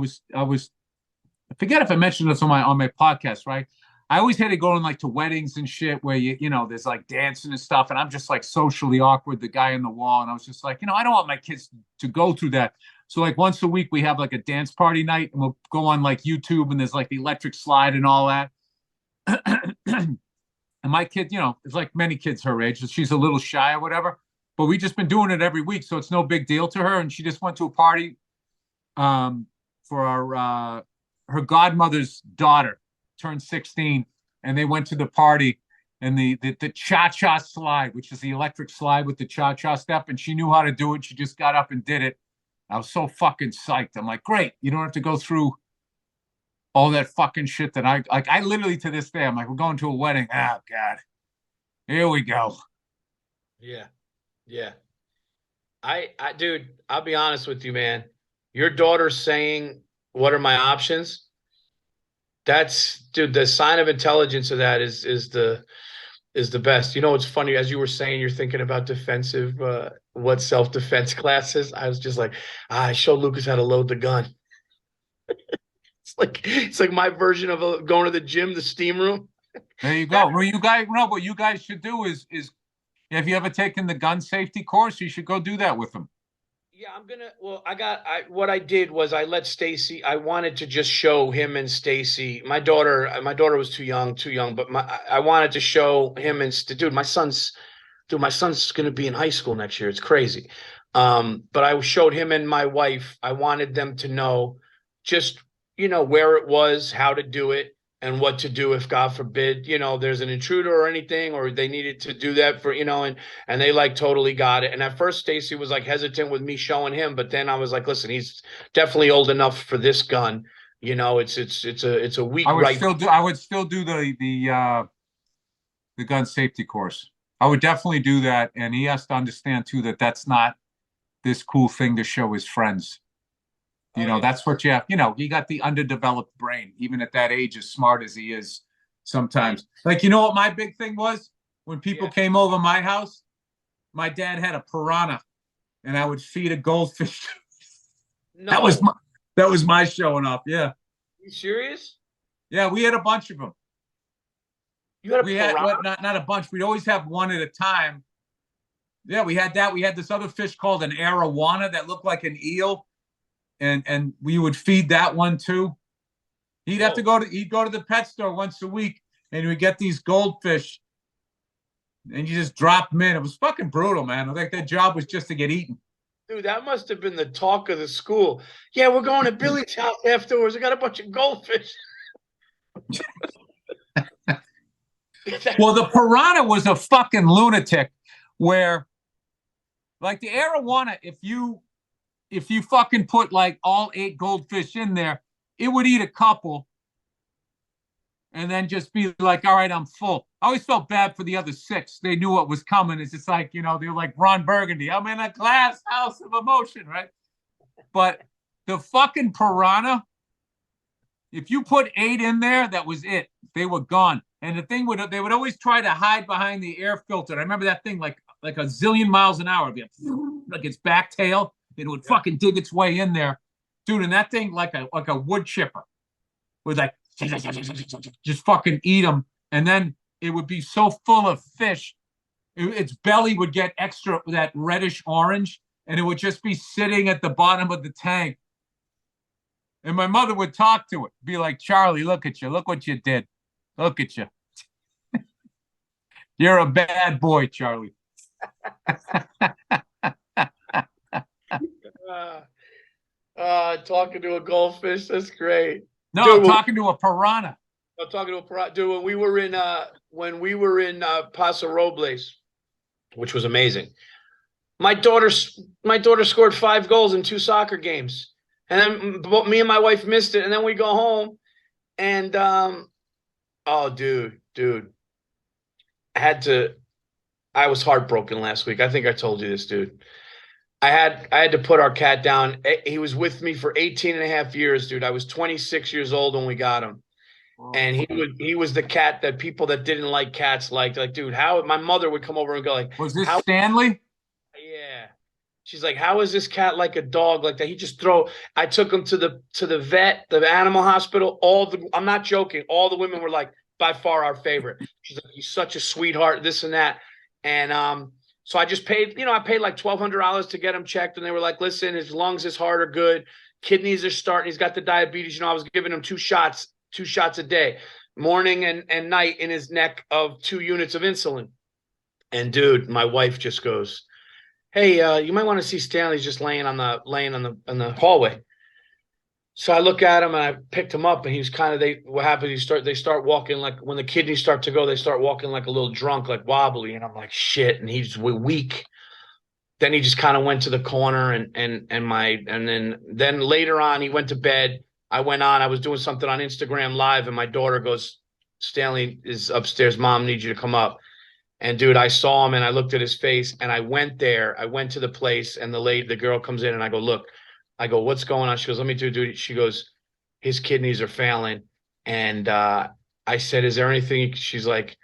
forget if I mentioned this on my podcast, right? I always hated going like to weddings and shit where there's like dancing and stuff, and I'm just like socially awkward, the guy on the wall, and I was just like, I don't want my kids to go through that. So like once a week we have like a dance party night, and we'll go on like YouTube, and there's like the electric slide and all that. And my kid, it's like many kids her age, she's a little shy or whatever, but we just been doing it every week, so it's no big deal to her. And she just went to a party for her godmother's daughter turned 16, and they went to the party, and the cha-cha slide, which is the electric slide with the cha-cha step, and she knew how to do it. She just got up and did it. I was so fucking psyched. I'm like, great, you don't have to go through all that fucking shit that I literally to this day, I'm like, we're going to a wedding. Oh God, here we go. Yeah. Dude, I'll be honest with you, man. Your daughter saying, "What are my options?" Dude, the sign of intelligence of that is the best. It's funny, as you were saying, you're thinking about defensive, what self-defense classes. I was just like, I showed Lucas how to load the gun. It's like my version of going to the gym, the steam room. There you go. Well, you guys know what you guys should do is if you ever taken the gun safety course, you should go do that with them. Yeah, what I did was I let Stacy, I wanted to just show him and Stacy. My daughter was too young, but I wanted to show him dude, my son's going to be in high school next year. It's crazy. But I showed him and my wife, I wanted them to know just, where it was, how to do it, and what to do if, God forbid, there's an intruder or anything, or they needed to do that for, and they like totally got it. And at first Stacy was like hesitant with me showing him, but then I was like, listen, he's definitely old enough for this gun. It's a weak right. I would still do the gun safety course. I would definitely do that. And he has to understand too, that that's not this cool thing to show his friends. That's what you have. You got the underdeveloped brain, even at that age, as smart as he is sometimes. Like, what my big thing was? When people came over my house, my dad had a piranha, and I would feed a goldfish. No. That was my showing up. Yeah. You serious? Yeah, we had a bunch of them. You had a piranha? Not a bunch. We'd always have one at a time. Yeah, we had that. We had this other fish called an arowana that looked like an eel. And we would feed that one too. He'd go to the pet store once a week, and we'd get these goldfish, and you just drop them in. It was fucking brutal, man. I think their job was just to get eaten. Dude, that must have been the talk of the school. Yeah, we're going to Billy's house afterwards. I got a bunch of goldfish. Well, the piranha was a fucking lunatic where, like the arowana, if you fucking put like all 8 goldfish in there, it would eat a couple and then just be like, all right, I'm full. I always felt bad for the other 6. They knew what was coming. It's just like, they were like Ron Burgundy. I'm in a glass house of emotion, right? But the fucking piranha, if you put 8 in there, that was it. They were gone. And the thing they would always try to hide behind the air filter. I remember that thing like a zillion miles an hour, like its back tail. It would fucking dig its way in there, dude. And that thing, like a wood chipper, would like just fucking eat them. And then it would be so full of fish, its belly would get extra that reddish orange, and it would just be sitting at the bottom of the tank. And my mother would talk to it, be like, "Charlie, look at you. Look what you did. Look at you. You're a bad boy, Charlie." Talking to a goldfish, that's great. No, Dude, I'm talking to a piranha. I'm talking to a dude. When we were in Paso Robles, which was amazing. My daughter scored 5 goals in 2 soccer games, and then me and my wife missed it. And then we go home, and oh, dude, I had to. I was heartbroken last week. I think I told you this, dude. I had to put our cat down. He was with me for 18 and a half years, dude. I was 26 years old when we got him. And he was the cat that people that didn't like cats liked. Like, dude, how my mother would come over and go like, Was this how Stanley? yeah. She's like, how is this cat like a dog like that? I took him to the vet, the animal hospital. I'm not joking. All the women were like, by far our favorite. She's like, he's such a sweetheart, this and that. And so I just paid, I paid like $1,200 to get him checked. And they were like, listen, his lungs, his heart are good. Kidneys are starting. He's got the diabetes. I was giving him two shots a day, morning and night, in his neck of 2 units of insulin. And dude, my wife just goes, hey, you might want to see Stanley's just laying on the hallway. So I look at him and I picked him up, and he's kind of what happens, they start walking, like when the kidneys start to go, they start walking like a little drunk, like wobbly, and I'm like, shit, and he's weak. Then he just kind of went to the corner, and then later on he went to bed. I was doing something on Instagram Live, and my daughter goes, Stanley is upstairs, mom needs you to come up. And dude, I saw him and I looked at his face, and I went to the place, and the girl comes in, and I go, look, what's going on? She goes, let me do, dude. She goes, his kidneys are failing. And I said, is there anything? She's like,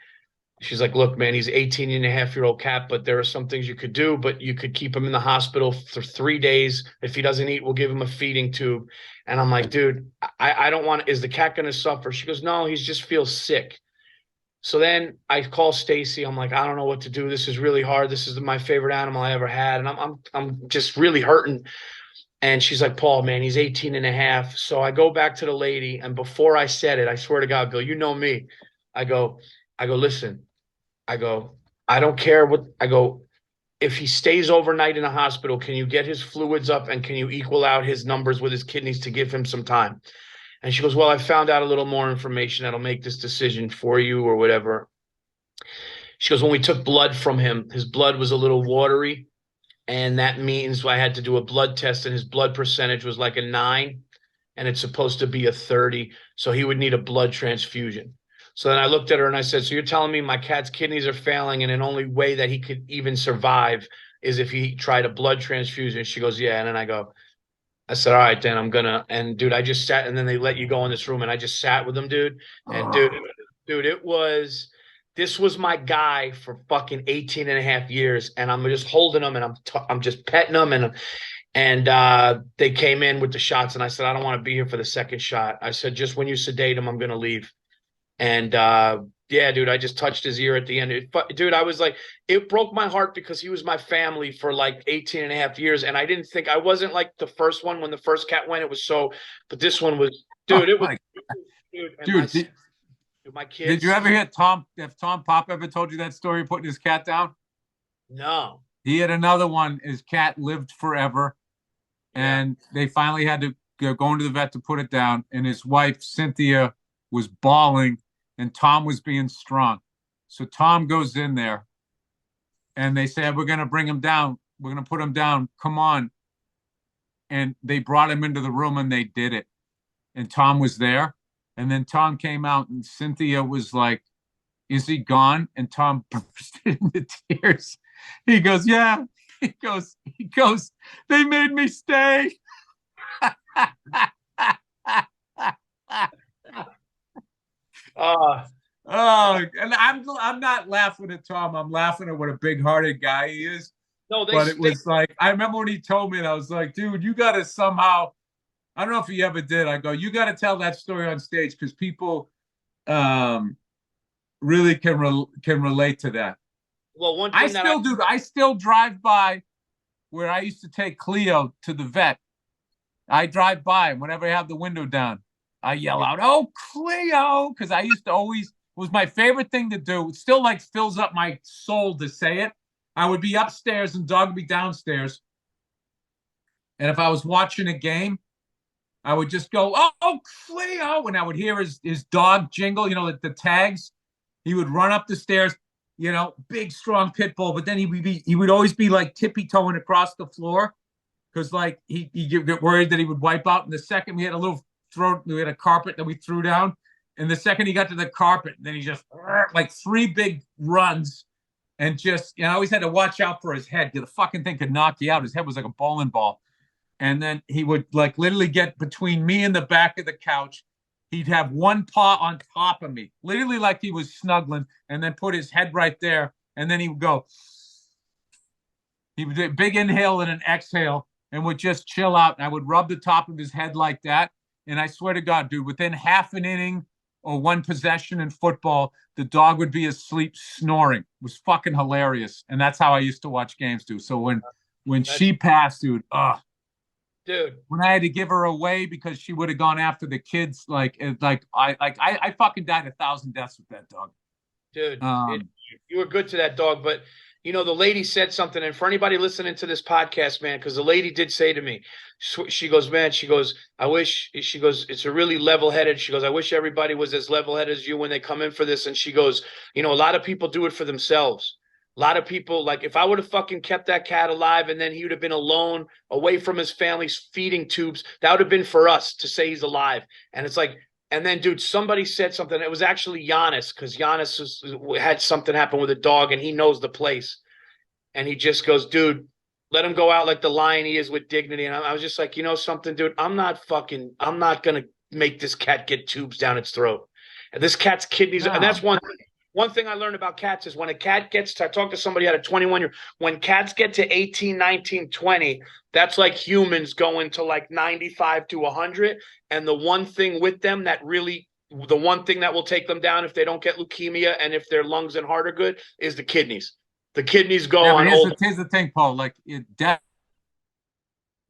look, man, he's 18-and-a-half-year-old cat, but there are some things you could do, but you could keep him in the hospital for 3 days. If he doesn't eat, we'll give him a feeding tube. And I'm like, dude, I don't want, is the cat going to suffer? She goes, no, he just feels sick. So then I call Stacy. I'm like, I don't know what to do. This is really hard. This is my favorite animal I ever had. And I'm just really hurting. And she's like, Paul, man, he's 18 and a half. So I go back to the lady. And before I said it, I swear to God, Bill, you know me. I go, listen, I don't care if he stays overnight in a hospital, can you get his fluids up and can you equal out his numbers with his kidneys to give him some time? And she goes, well, I found out a little more information that'll make this decision for you or whatever. She goes, when we took blood from him, his blood was a little watery. And that means I had to do a blood test, and his blood percentage was like a 9, and it's supposed to be a 30. So he would need a blood transfusion. So then I looked at her and I said, so you're telling me my cat's kidneys are failing, and the only way that he could even survive is if he tried a blood transfusion? She goes, yeah. And then I said, all right, then I'm gonna, and dude, I just sat, and then they let you go in this room, and I just sat with him, dude. And dude, this was my guy for fucking 18 and a half years. And I'm just holding him, and I'm just petting him. And they came in with the shots, and I said, I don't want to be here for the second shot. I said, just when you sedate him, I'm going to leave. And yeah, dude, I just touched his ear at the end. Dude, I was like, it broke my heart because he was my family for like 18 and a half years. And I wasn't like the first one when the first cat went. But this one was, dude, it was, dude. My kids. Did you ever hear if Tom Pop ever told you that story, putting his cat down? No. He had another one. His cat lived forever. And they finally had to go into the vet to put it down. And his wife, Cynthia, was bawling, and Tom was being strong. So Tom goes in there, and they said, we're going to bring him down. We're going to put him down. Come on. And they brought him into the room, and they did it. And Tom was there. And then Tom came out, and Cynthia was like, is he gone? And Tom burst into tears. He goes, yeah. He goes, they made me stay. And I'm not laughing at Tom. I'm laughing at what a big-hearted guy he is. No, but it was like, I remember when he told me, and I was like, dude, you got to somehow, I don't know if he ever did. I go, you got to tell that story on stage, because people really can relate to that. Well, one thing I still drive by where I used to take Cleo to the vet. I drive by, and whenever I have the window down, I yell out, oh, Cleo, because I used to always, it was my favorite thing to do. It still like fills up my soul to say it. I would be upstairs and dog would be downstairs. And if I was watching a game, I would just go, oh, Cleo, and I would hear his dog jingle, the tags. He would run up the stairs, big strong pit bull, but then he would always be like tippy-toeing across the floor because like he get worried that he would wipe out. And the second we had a carpet that we threw down, and the second he got to the carpet, then he just like 3 big runs, and just I always had to watch out for his head because the fucking thing could knock you out. His head was like a bowling ball. And then he would like literally get between me and the back of the couch. He'd have one paw on top of me, literally like he was snuggling, and then put his head right there. And then he would go, he would do a big inhale and an exhale and would just chill out. And I would rub the top of his head like that. And I swear to God, dude, within half an inning or one possession in football, the dog would be asleep snoring. It was fucking hilarious. And that's how I used to watch games, dude. So when she passed, dude, dude, when I had to give her away because she would have gone after the kids, I fucking died 1,000 deaths with that dog. Dude, you were good to that dog, but the lady said something, and for anybody listening to this podcast, man, because the lady did say to me, she goes, man, I wish, it's a really level-headed, she goes, I wish everybody was as level-headed as you when they come in for this, and she goes, a lot of people do it for themselves. A lot of people, like, if I would have fucking kept that cat alive and then he would have been alone, away from his family's feeding tubes, that would have been for us to say he's alive. And it's like, and then, dude, somebody said something. It was actually Giannis, because Giannis had something happen with a dog, and he knows the place. And he just goes, dude, let him go out like the lion he is with dignity. And I was just like, something, dude, I'm not going to make this cat get tubes down its throat. And this cat's kidneys, and that's one thing I learned about cats is when a cat gets to, I talked to somebody at a 21-year, when cats get to 18, 19, 20, that's like humans going to like 95 to 100. And the one thing with them the one thing that will take them down if they don't get leukemia and if their lungs and heart are good is the kidneys. The kidneys go on. Here's the thing, Paul. Like,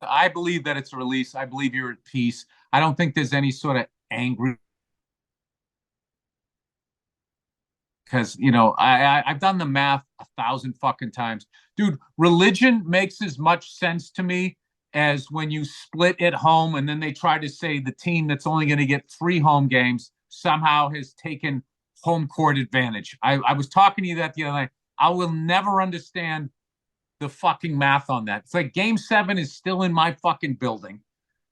I believe that it's a release. I believe you're at peace. I don't think there's any sort of angry. Because, I've done the math 1,000 fucking times. Dude, religion makes as much sense to me as when you split at home and then they try to say the team that's only going to get 3 home games somehow has taken home court advantage. I was talking to you that the other night. I will never understand the fucking math on that. It's like Game 7 is still in my fucking building.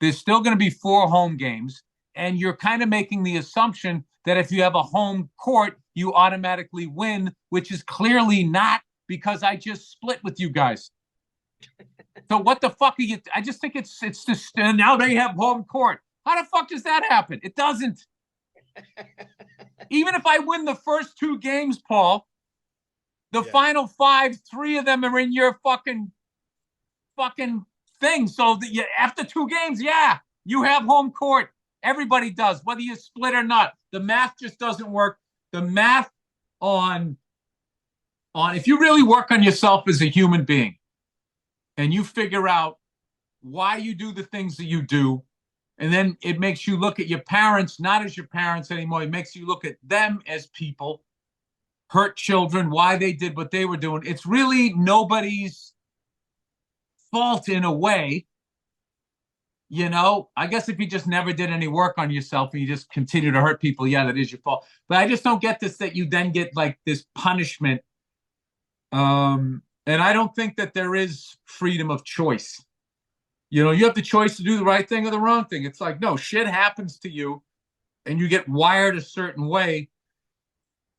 There's still going to be 4 home games. And you're kind of making the assumption that if you have a home court, you automatically win, which is clearly not, because I just split with you guys. So what the fuck are you? I just think it's just now they have home court. How the fuck does that happen? It doesn't. Even if I win the first 2 games, Paul, the final 5, 3 of them are in your fucking thing. So after 2 games, you have home court. Everybody does, whether you split or not. The math just doesn't work. The math on if you really work on yourself as a human being and you figure out why you do the things that you do, and then it makes you look at your parents not as your parents anymore. It makes you look at them as people, hurt children, why they did what they were doing. It's really nobody's fault in a way. I guess if you just never did any work on yourself and you just continue to hurt people, that is your fault. But I just don't get this, that you then get like this punishment. And I don't think that there is freedom of choice. You have the choice to do the right thing or the wrong thing. It's like, no, shit happens to you and you get wired a certain way.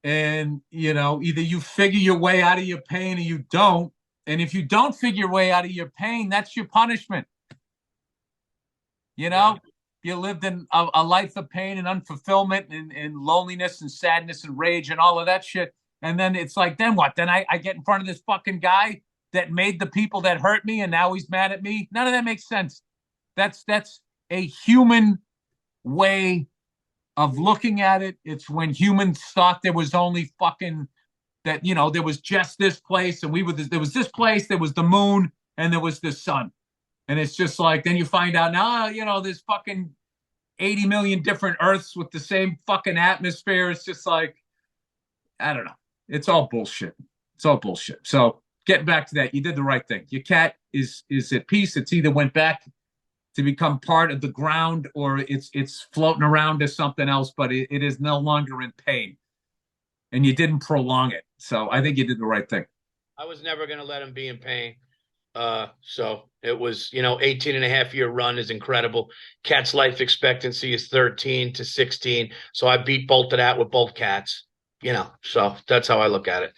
And, either you figure your way out of your pain or you don't. And if you don't figure your way out of your pain, that's your punishment. You lived in a life of pain and unfulfillment and loneliness and sadness and rage and all of that shit. And then it's like, then what? Then I get in front of this fucking guy that made the people that hurt me and now he's mad at me. None of that makes sense. That's a human way of looking at it. It's when humans thought there was only fucking that, there was just this place and there was this place, there was the moon and there was the sun. And it's just like, then you find out now, there's fucking 80 million different Earths with the same fucking atmosphere. It's just like, I don't know. It's all bullshit. It's all bullshit. So getting back to that, you did the right thing. Your cat is at peace. It's either went back to become part of the ground, or it's floating around as something else, but it is no longer in pain. And you didn't prolong it. So I think you did the right thing. I was never going to let him be in pain. So it was, 18 and a half year run is incredible. Cat's life expectancy is 13 to 16. So I beat both of that with both cats, so that's how I look at it,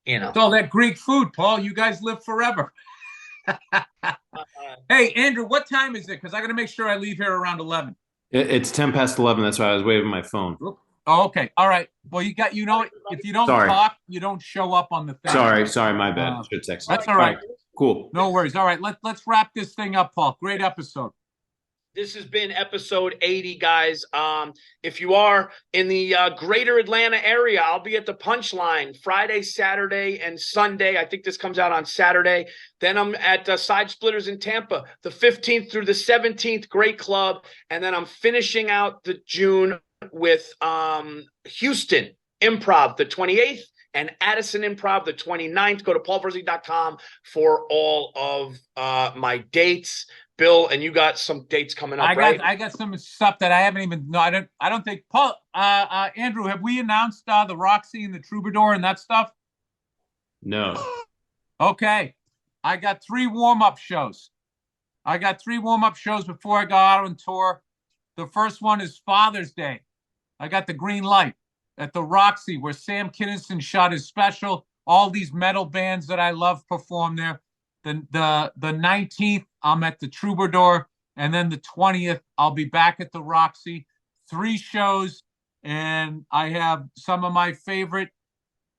It's all that Greek food, Paul. You guys live forever. Hey, Andrew, what time is it? Because I got to make sure I leave here around 11. It's 10 past 11. That's why I was waving my phone. Oh, okay. All right. Well, if you don't talk, you don't show up on the thing. Sorry, my bad. Should text. That's all right. Cool. No worries. All right. Let's wrap this thing up, Paul. Great episode. This has been episode 80, guys. If you are in the greater Atlanta area, I'll be at the Punchline Friday, Saturday, and Sunday. I think this comes out on Saturday. Then I'm at Side Splitters in Tampa, the 15th through the 17th. Great club. And then I'm finishing out the June with Houston Improv, the 28th, and Addison Improv, the 29th. Go to paulvirzi.com for all of my dates. Bill, and you got some dates coming up, right? I got some stuff that I haven't even. No, I don't think. Paul, Andrew, have we announced the Roxy and the Troubadour and that stuff? No. Okay, I got 3 warm-up shows. Before I go out on tour. The first one is Father's Day. I got the green light at the Roxy, where Sam Kinison shot his special. All these metal bands that I love perform there. The 19th, I'm at the Troubadour, and then the 20th, I'll be back at the Roxy. 3 shows, and I have some of my favorite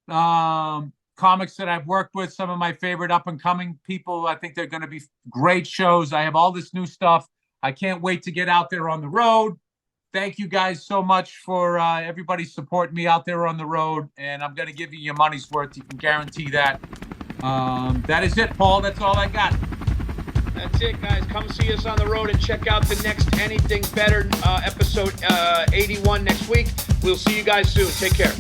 comics that I've worked with, some of my favorite up-and-coming people. I think they're going to be great shows. I have all this new stuff. I can't wait to get out there on the road. Thank you guys so much for everybody supporting me out there on the road, and I'm going to give you your money's worth. You can guarantee that. That is it, Paul. That's all I got. That's it, guys. Come see us on the road and check out the next Anything Better episode 81 next week. We'll see you guys soon. Take care.